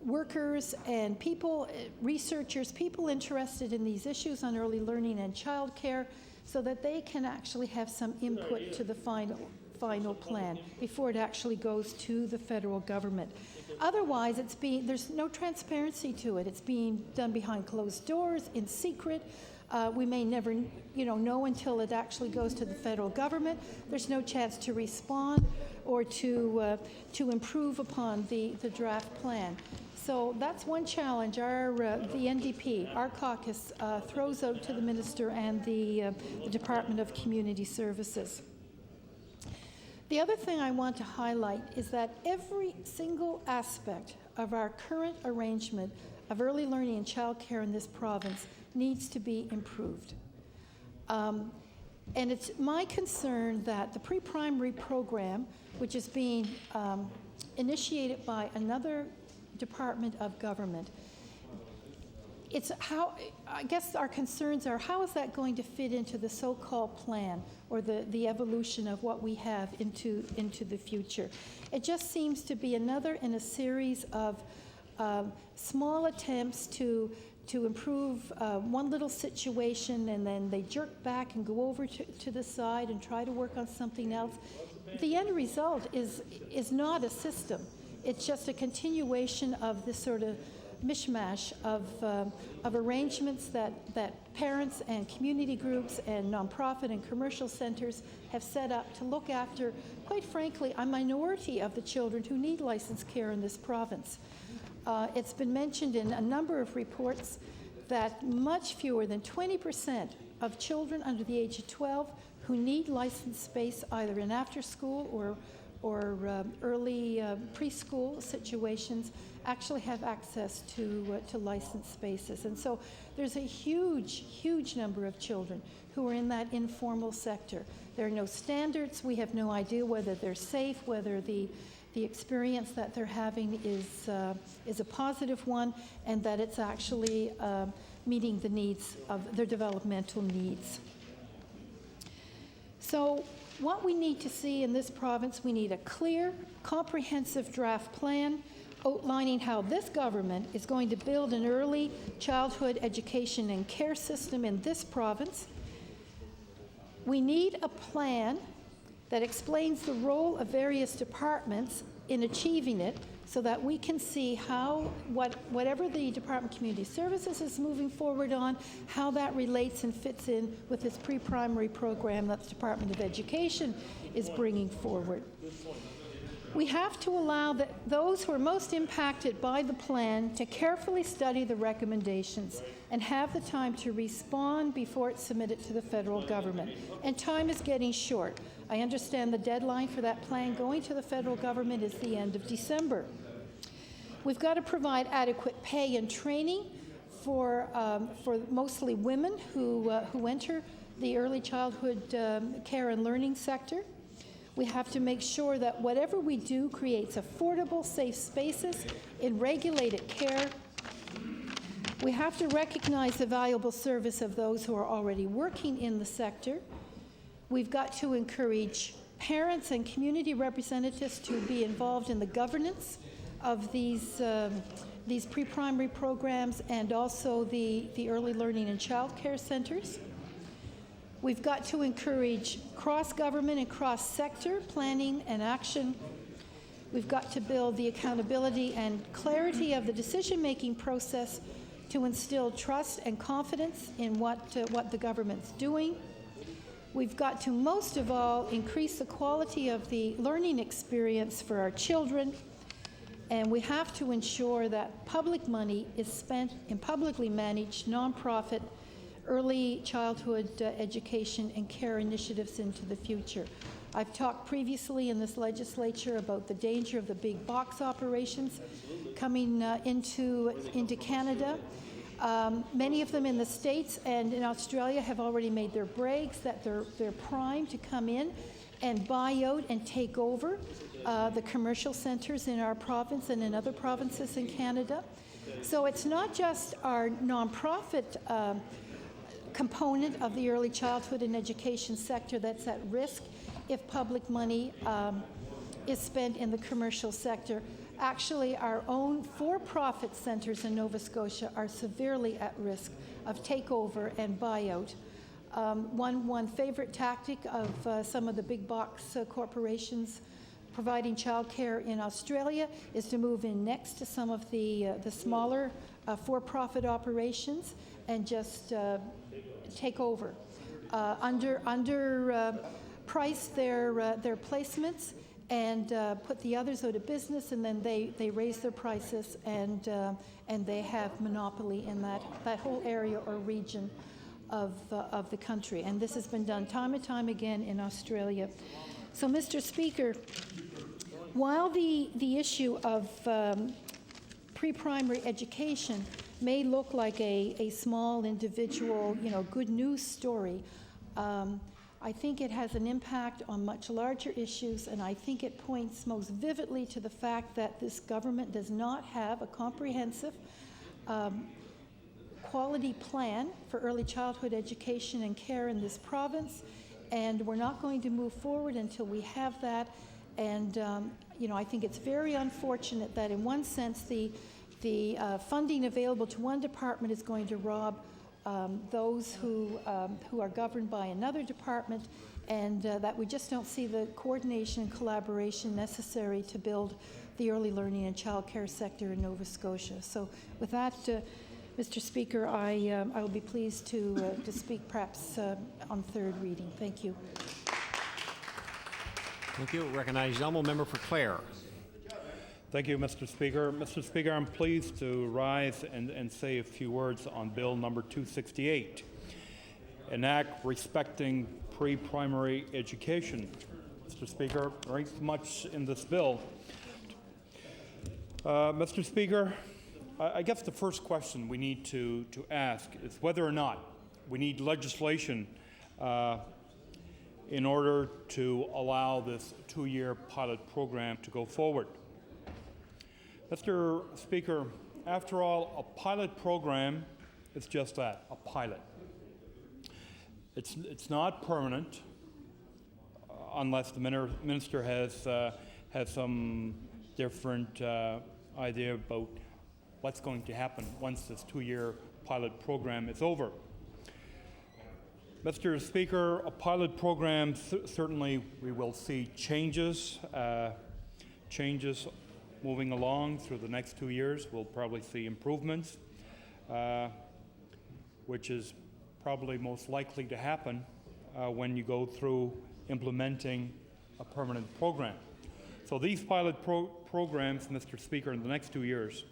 workers and people, researchers, people interested in these issues on early learning and childcare, so that they can actually have some input to the final plan before it actually goes to the federal government. Otherwise, there's no transparency to it. It's being done behind closed doors, in secret. We may never, know until it actually goes to the federal government. There's no chance to respond or to improve upon the draft plan. So that's one challenge the NDP, our caucus, throws out to the minister and the Department of Community Services. The other thing I want to highlight is that every single aspect of our current arrangement of early learning and childcare in this province needs to be improved. And it's my concern that the pre-primary program, which is being initiated by another department of government, I guess our concerns are, how is that going to fit into the so-called plan or the evolution of what we have into the future? It just seems to be another in a series of small attempts to improve one little situation, and then they jerk back and go over to the side and try to work on something else. The end result is not a system. It's just a continuation of this sort of mishmash of arrangements that parents and community groups and nonprofit and commercial centers have set up to look after, quite frankly, a minority of the children who need licensed care in this province. It's been mentioned in a number of reports that much fewer than 20% of children under the age of 12 who need licensed space, either in after-school or early preschool situations, actually have access to licensed spaces. And so there's a huge number of children who are in that informal sector. There are no standards. We have no idea whether they're safe, whether the experience that they're having is a positive one, and that it's actually meeting the needs of their developmental needs. So what we need to see in this province, we need a clear, comprehensive draft plan outlining how this government is going to build an early childhood education and care system in this province. We need a plan that explains the role of various departments in achieving it, so that we can see how whatever the Department of Community Services is moving forward on, how that relates and fits in with this pre-primary program that the Department of Education is bringing forward. We have to allow those who are most impacted by the plan to carefully study the recommendations and have the time to respond before it's submitted to the federal government. And time is getting short. I understand the deadline for that plan going to the federal government is the end of December. We've got to provide adequate pay and training for mostly women who enter the early childhood care and learning sector. We have to make sure that whatever we do creates affordable, safe spaces in regulated care. We have to recognize the valuable service of those who are already working in the sector. We've got to encourage parents and community representatives to be involved in the governance of these pre-primary programs and also the early learning and child care centers. We've got to encourage cross-government and cross-sector planning and action. We've got to build the accountability and clarity of the decision-making process to instill trust and confidence in what the government's doing. We've got to, most of all, increase the quality of the learning experience for our children. And we have to ensure that public money is spent in publicly managed, nonprofit, early childhood education and care initiatives into the future. I've talked previously in this legislature about the danger of the big box operations coming into Canada. Many of them in the States and in Australia have already made their breaks that they're primed to come in and buy out and take over the commercial centers in our province and in other provinces in Canada. So it's not just our nonprofit component of the early childhood and education sector that's at risk if public money is spent in the commercial sector. Actually, our own for-profit centres in Nova Scotia are severely at risk of takeover and buyout. One favorite tactic of some of the big box corporations providing childcare in Australia is to move in next to some of the smaller for-profit operations and just take over, price their placements and put the others out of business, and then they raise their prices and they have monopoly in that whole area or region of the country. And this has been done time and time again in Australia. So, Mr. Speaker, while the issue of pre-primary education may look like a small individual, good news story, I think it has an impact on much larger issues, and I think it points most vividly to the fact that this government does not have a comprehensive quality plan for early childhood education and care in this province, and we're not going to move forward until we have that. And I think it's very unfortunate that in one sense the funding available to one department is going to rob those who are governed by another department, and that we just don't see the coordination and collaboration necessary to build the early learning and childcare sector in Nova Scotia. So with that, Mr. Speaker, I will be pleased to speak perhaps on third reading. Thank you. Thank you. Recognize the honourable member for Clare. Thank you, Mr. Speaker. Mr. Speaker, I'm pleased to rise and say a few words on Bill number 268, an act respecting pre-primary education. Mr. Speaker, there ain't much in this bill. Mr. Speaker, I guess the first question we need to ask is whether or not we need legislation in order to allow this 2-year pilot program to go forward. Mr. Speaker, after all, a pilot program is just that, a pilot. It's not permanent unless the minister has some different idea about what's going to happen once this 2-year pilot program is over. Mr. Speaker, a pilot program, certainly we will see changes moving along through the next 2 years. We'll probably see improvements, which is probably most likely to happen when you go through implementing a permanent program. So these pilot programs, Mr. Speaker, in the next 2 years,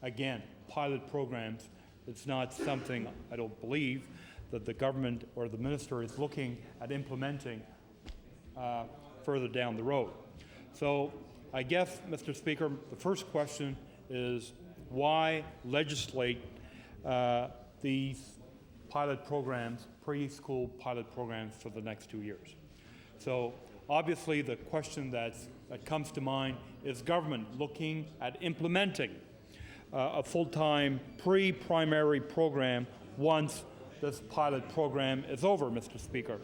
again, pilot programs, it's not something, I don't believe, that the government or the minister is looking at implementing further down the road. So I guess, Mr. Speaker, the first question is why legislate these pilot programs, preschool pilot programs for the next 2 years? So obviously the question that comes to mind is government looking at implementing a full-time pre-primary program once this pilot program is over, Mr. Speaker.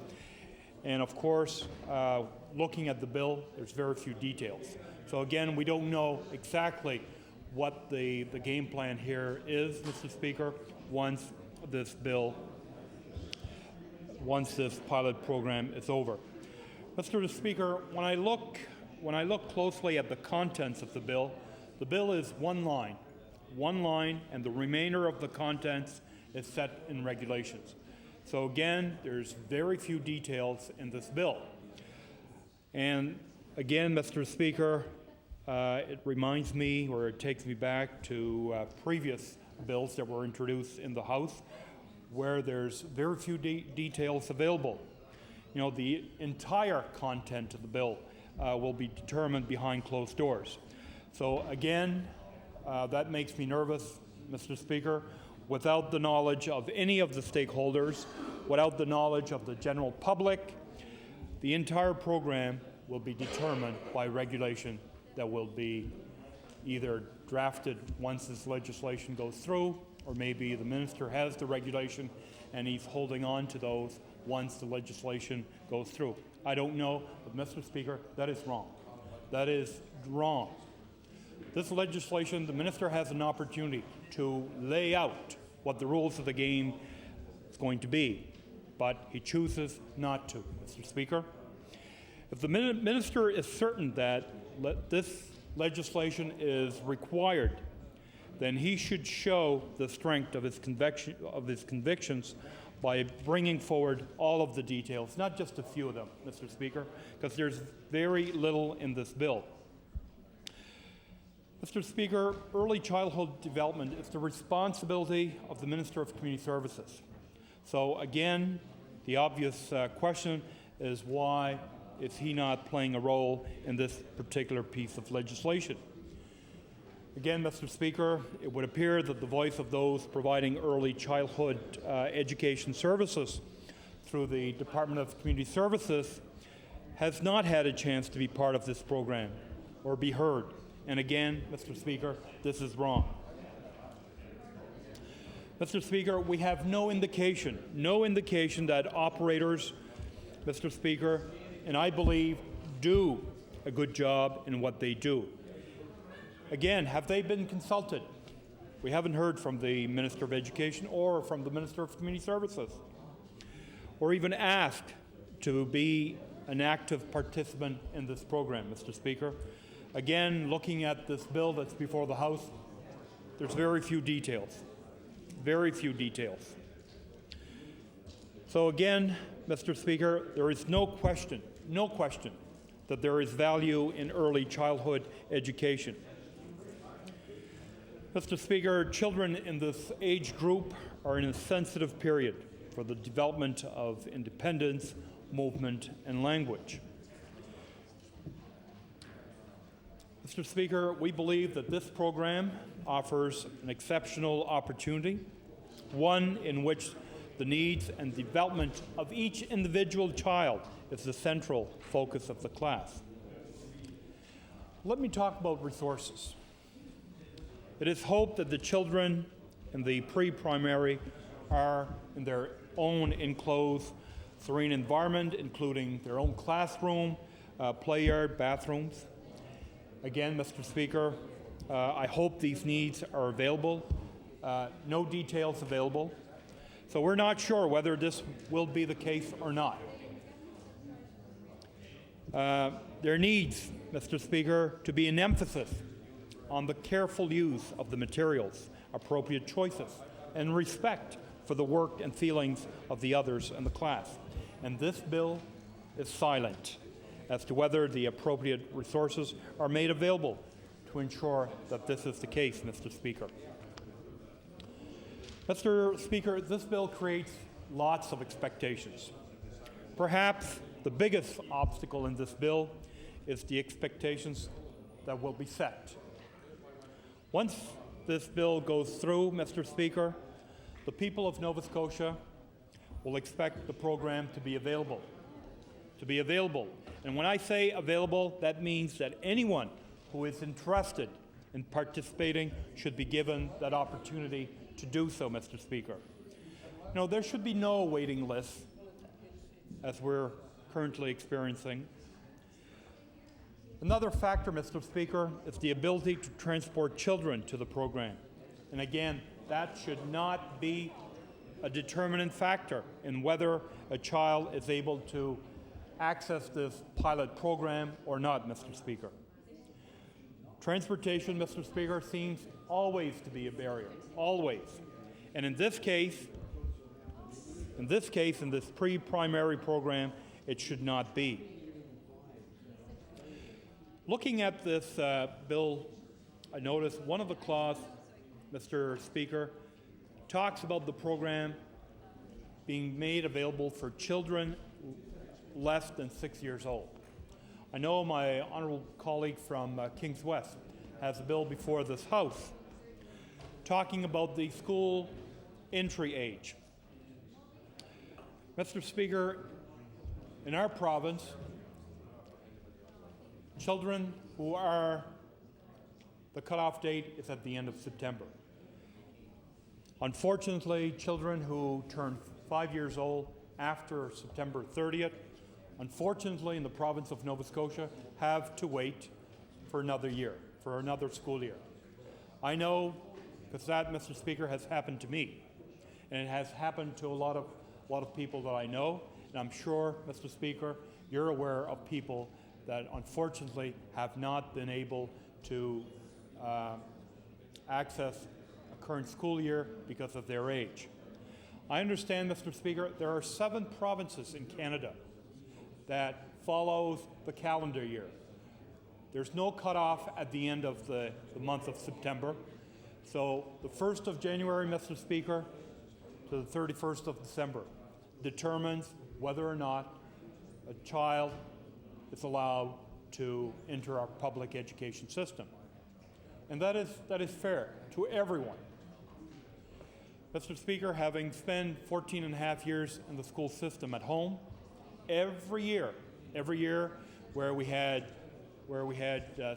And of course, looking at the bill, there's very few details. So again, we don't know exactly what the game plan here is, Mr. Speaker, once this pilot program is over. Mr. Speaker, when I look closely at the contents of the bill is one line, and the remainder of the contents is set in regulations. So again, there's very few details in this bill. And again, Mr. Speaker, it reminds me, or it takes me back to previous bills that were introduced in the House where there's very few details available. You know, the entire content of the bill will be determined behind closed doors. So again, that makes me nervous, Mr. Speaker. Without the knowledge of any of the stakeholders, without the knowledge of the general public, the entire program will be determined by regulation that will be either drafted once this legislation goes through, or maybe the minister has the regulation and he's holding on to those once the legislation goes through. I don't know, but Mr. Speaker, that is wrong. That is wrong. This legislation, the minister has an opportunity to lay out what the rules of the game is going to be, but he chooses not to, Mr. Speaker. If the minister is certain that this legislation is required, then he should show the strength of his convictions by bringing forward all of the details, not just a few of them, Mr. Speaker, because there's very little in this bill. Mr. Speaker, early childhood development is the responsibility of the Minister of Community Services. So again, the obvious question is, why is he not playing a role in this particular piece of legislation? Again, Mr. Speaker, it would appear that the voice of those providing early childhood education services through the Department of Community Services has not had a chance to be part of this program or be heard. And again, Mr. Speaker, this is wrong. Mr. Speaker, we have no indication that operators, Mr. Speaker, and I believe do a good job in what they do. Again, have they been consulted? We haven't heard from the Minister of Education or from the Minister of Community Services, or even asked to be an active participant in this program, Mr. Speaker. Again, looking at this bill that's before the House, there's very few details. Very few details. So again, Mr. Speaker, there is no question that there is value in early childhood education. Mr. Speaker, children in this age group are in a sensitive period for the development of independence, movement, and language. Mr. Speaker, we believe that this program offers an exceptional opportunity, one in which the needs and development of each individual child is the central focus of the class. Let me talk about resources. It is hoped that the children in the pre-primary are in their own enclosed, serene environment, including their own classroom, play yard, bathrooms. Again, Mr. Speaker, I hope these needs are available. No details available. So we're not sure whether this will be the case or not. There needs, Mr. Speaker, to be an emphasis on the careful use of the materials, appropriate choices, and respect for the work and feelings of the others in the class. And this bill is silent as to whether the appropriate resources are made available to ensure that this is the case, Mr. Speaker. Mr. Speaker, this bill creates lots of expectations. Perhaps the biggest obstacle in this bill is the expectations that will be set. Once this bill goes through, Mr. Speaker, the people of Nova Scotia will expect the program to be available. And when I say available, that means that anyone who is interested in participating should be given that opportunity to do so, Mr. Speaker. No, there should be no waiting list, as we're currently experiencing. Another factor, Mr. Speaker, is the ability to transport children to the program. And again, that should not be a determinant factor in whether a child is able to access this pilot program or not, Mr. Speaker. Transportation, Mr. Speaker, seems always to be a barrier, always. And in this case, in this pre-primary program, it should not be. Looking at this bill, I noticed one of the clauses, Mr. Speaker, talks about the program being made available for children less than 6 years old. I know my honourable colleague from Kings West has a bill before this House talking about the school entry age. Mr. Speaker, in our province, children who are, the cutoff date is at the end of September. Unfortunately, children who turn 5 years old after September 30th, unfortunately in the province of Nova Scotia, have to wait for another year, for another school year. I know, because that, Mr. Speaker, has happened to me, and it has happened to a lot of people that I know, and I'm sure, Mr. Speaker, you're aware of people that unfortunately have not been able to access a current school year because of their age. I understand, Mr. Speaker, there are 7 provinces in Canada that follows the calendar year. There's no cutoff at the end of the month of September. So the 1st of January, Mr. Speaker, to the 31st of December determines whether or not a child is allowed to enter our public education system. And that is fair to everyone. Mr. Speaker, having spent 14 and a half years in the school system at home, every year where we had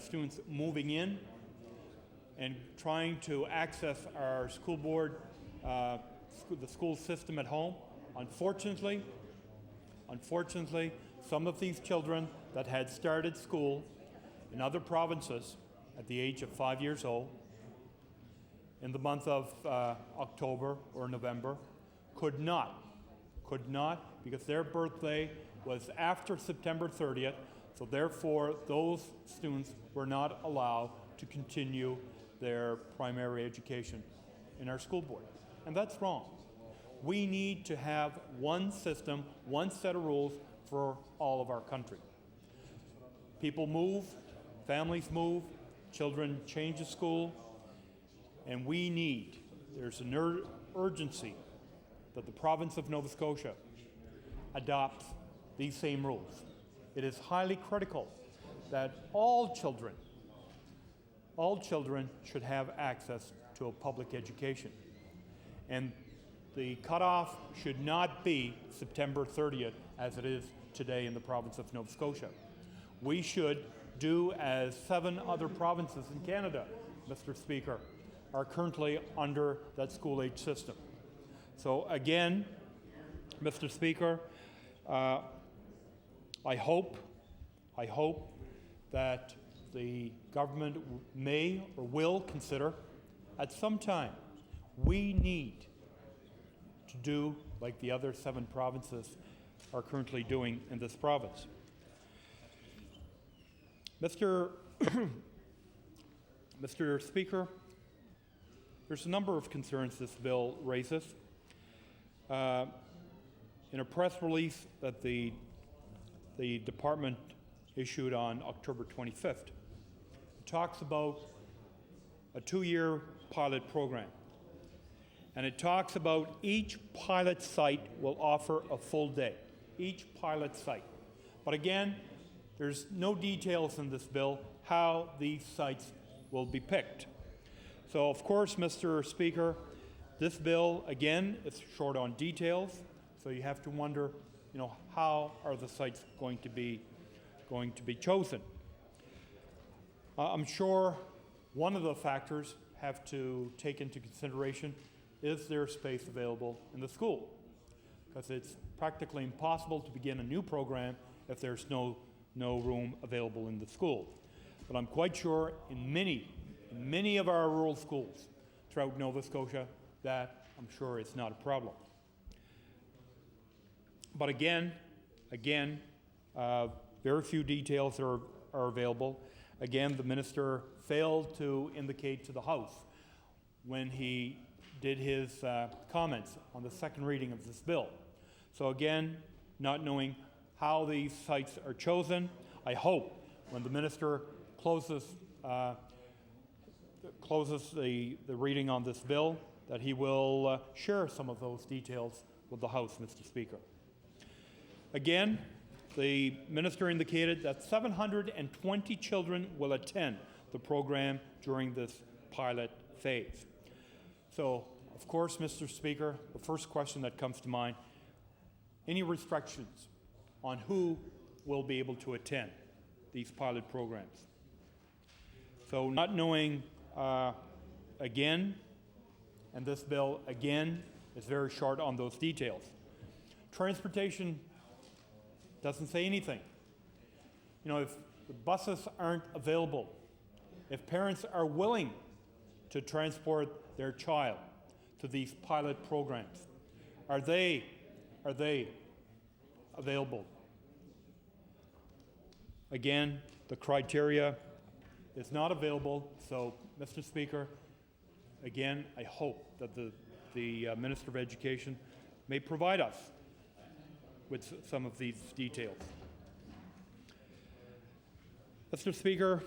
students moving in and trying to access our school board, the school system at home, unfortunately, some of these children that had started school in other provinces at the age of 5 years old, in the month of October or November, could not, because their birthday was after September 30th, so therefore those students were not allowed to continue their primary education in our school board. And that's wrong. We need to have one system, one set of rules for all of our country. People move, families move, children change of school, and there's an urgency that the province of Nova Scotia adopts these same rules. It is highly critical that all children should have access to a public education. And the cutoff should not be September 30th as it is today in the province of Nova Scotia. We should do as 7 other provinces in Canada, Mr. Speaker, are currently under that school age system. So again, Mr. Speaker, I hope that the government may or will consider at some time we need to do like the other 7 provinces are currently doing in this province. Mr. Speaker, there's a number of concerns this bill raises. In a press release that the department issued on October 25th, it talks about a 2-year pilot program. And it talks about each pilot site will offer a full day, each pilot site. But again, there's no details in this bill how these sites will be picked. So of course, Mr. Speaker, this bill, again, is short on details, so you have to wonder, how are the sites going to be chosen? I'm sure one of the factors have to take into consideration is there space available in the school, because it's practically impossible to begin a new program if there's no room available in the school. But I'm quite sure in many of our rural schools throughout Nova Scotia that I'm sure it's not a problem. But again, very few details are available. Again, the minister failed to indicate to the House when he did his comments on the second reading of this bill. So again, not knowing how these sites are chosen, I hope when the minister closes the reading on this bill that he will share some of those details with the House, Mr. Speaker. Again, the minister indicated that 720 children will attend the program during this pilot phase. So, of course, Mr. Speaker, the first question that comes to mind, any restrictions on who will be able to attend these pilot programs? So not knowing, again, and this bill, again, is very short on those details. Transportation doesn't say anything. If the buses aren't available if parents are willing to transport their child to these pilot programs, are they available? Again, the criteria is not available, so, Mr. Speaker, again, I hope that the Minister of Education may provide us with some of these details. Mr. Speaker,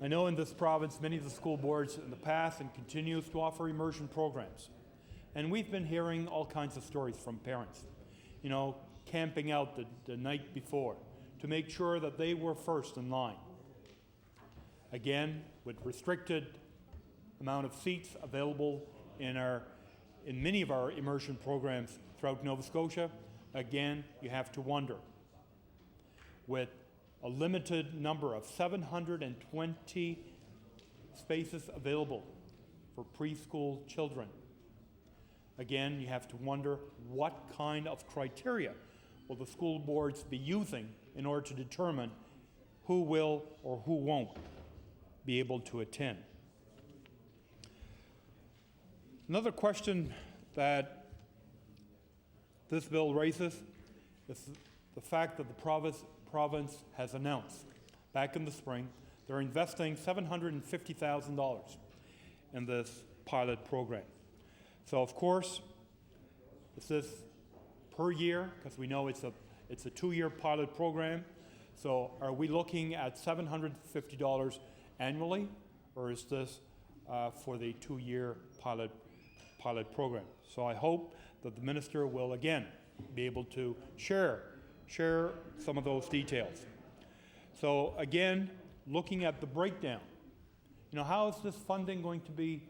I know in this province many of the school boards in the past and continues to offer immersion programs. And we've been hearing all kinds of stories from parents, you know, camping out the night before to make sure that they were first in line. Again, with restricted amount of seats available in many of our immersion programs throughout Nova Scotia, again, you have to wonder. With a limited number of 720 spaces available for preschool children, again, you have to wonder what kind of criteria will the school boards be using in order to determine who will or who won't be able to attend. Another question that this bill raises is the fact that the province has announced back in the spring they're investing $750,000 in this pilot program. So of course, is this per year? Because we know it's a 2-year pilot program. So are we looking at $750 annually, or is this for the 2-year pilot program? So I hope that the minister will again be able to share some of those details. So again, looking at the breakdown, you know, how is this funding going to be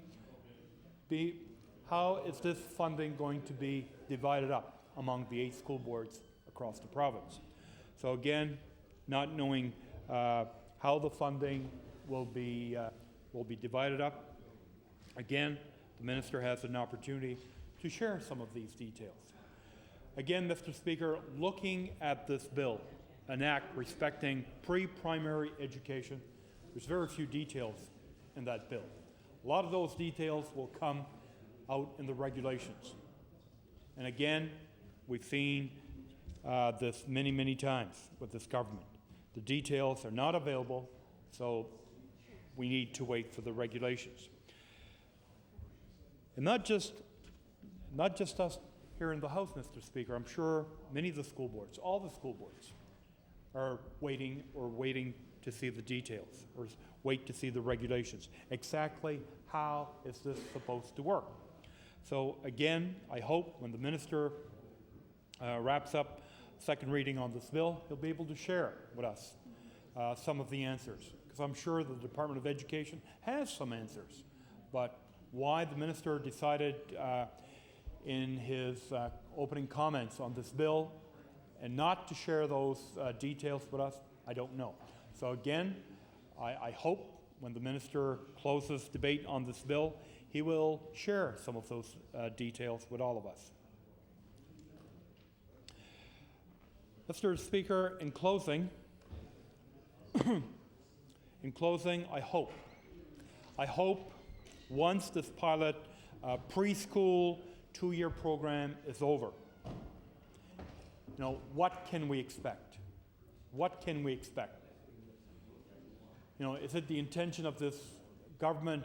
divided up among the 8 school boards across the province? So again, not knowing how the funding will be divided up, again, the minister has an opportunity to share some of these details. Again, Mr. Speaker, looking at this bill, an act respecting pre-primary education, there's very few details in that bill. A lot of those details will come out in the regulations. And again, we've seen this many, many times with this government. The details are not available, so we need to wait for the regulations. And not just us here in the House, Mr. Speaker. I'm sure many of the school boards, all the school boards, are waiting to see the details, or wait to see the regulations. Exactly how is this supposed to work? So again, I hope when the minister wraps up second reading on this bill, he'll be able to share with us some of the answers, because I'm sure the Department of Education has some answers. But why the minister decided in his opening comments on this bill and not to share those details with us, I don't know. So again, I hope when the minister closes debate on this bill, he will share some of those details with all of us. Mr. Speaker, in closing, I hope once this pilot preschool 2-year program is over, you know, what can we expect? What can we expect? You know, is it the intention of this government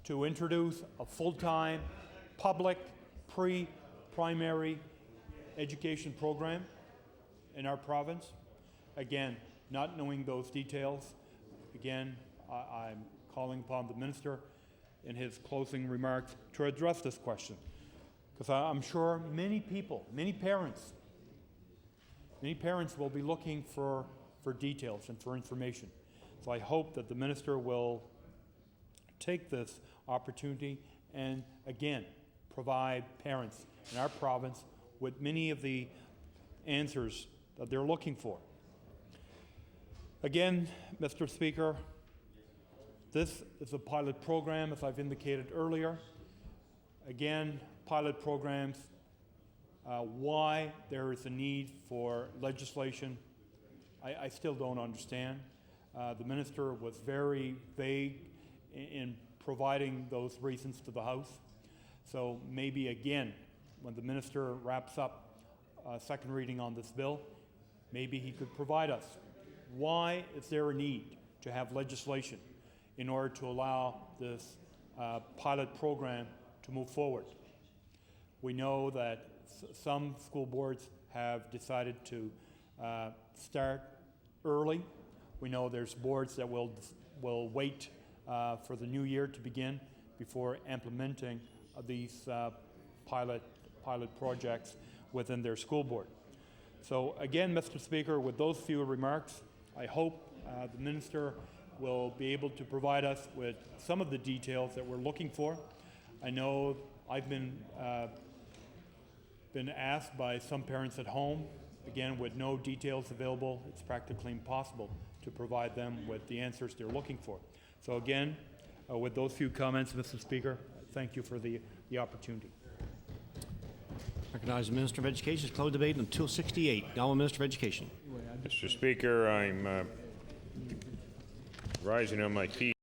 to introduce a full-time public pre-primary education program in our province? Again, not knowing those details, again, I'm calling upon the minister in his closing remarks to address this question, because I'm sure many people, many parents will be looking for details and for information. So I hope that the minister will take this opportunity and again provide parents in our province with many of the answers that they're looking for. Again, Mr. Speaker, this is a pilot program, as I've indicated earlier. Again, pilot programs, why there is a need for legislation, I still don't understand. The minister was very vague in providing those reasons to the House. So maybe again, when the minister wraps up second reading on this bill, maybe he could provide us. Why is there a need to have legislation in order to allow this pilot program to move forward? We know that some school boards have decided to start early. We know there's boards that will wait for the new year to begin before implementing these pilot projects within their school board. So again, Mr. Speaker, with those few remarks, I hope the minister will be able to provide us with some of the details that we're looking for. I know I've been asked by some parents at home, again, with no details available, it's practically impossible to provide them with the answers they're looking for. So again, with those few comments, Mr. Speaker, thank you for the opportunity. Recognize the Minister of Education to close debate on 268. Honourable Minister of Education. Mr. Speaker, I'm rising on my feet.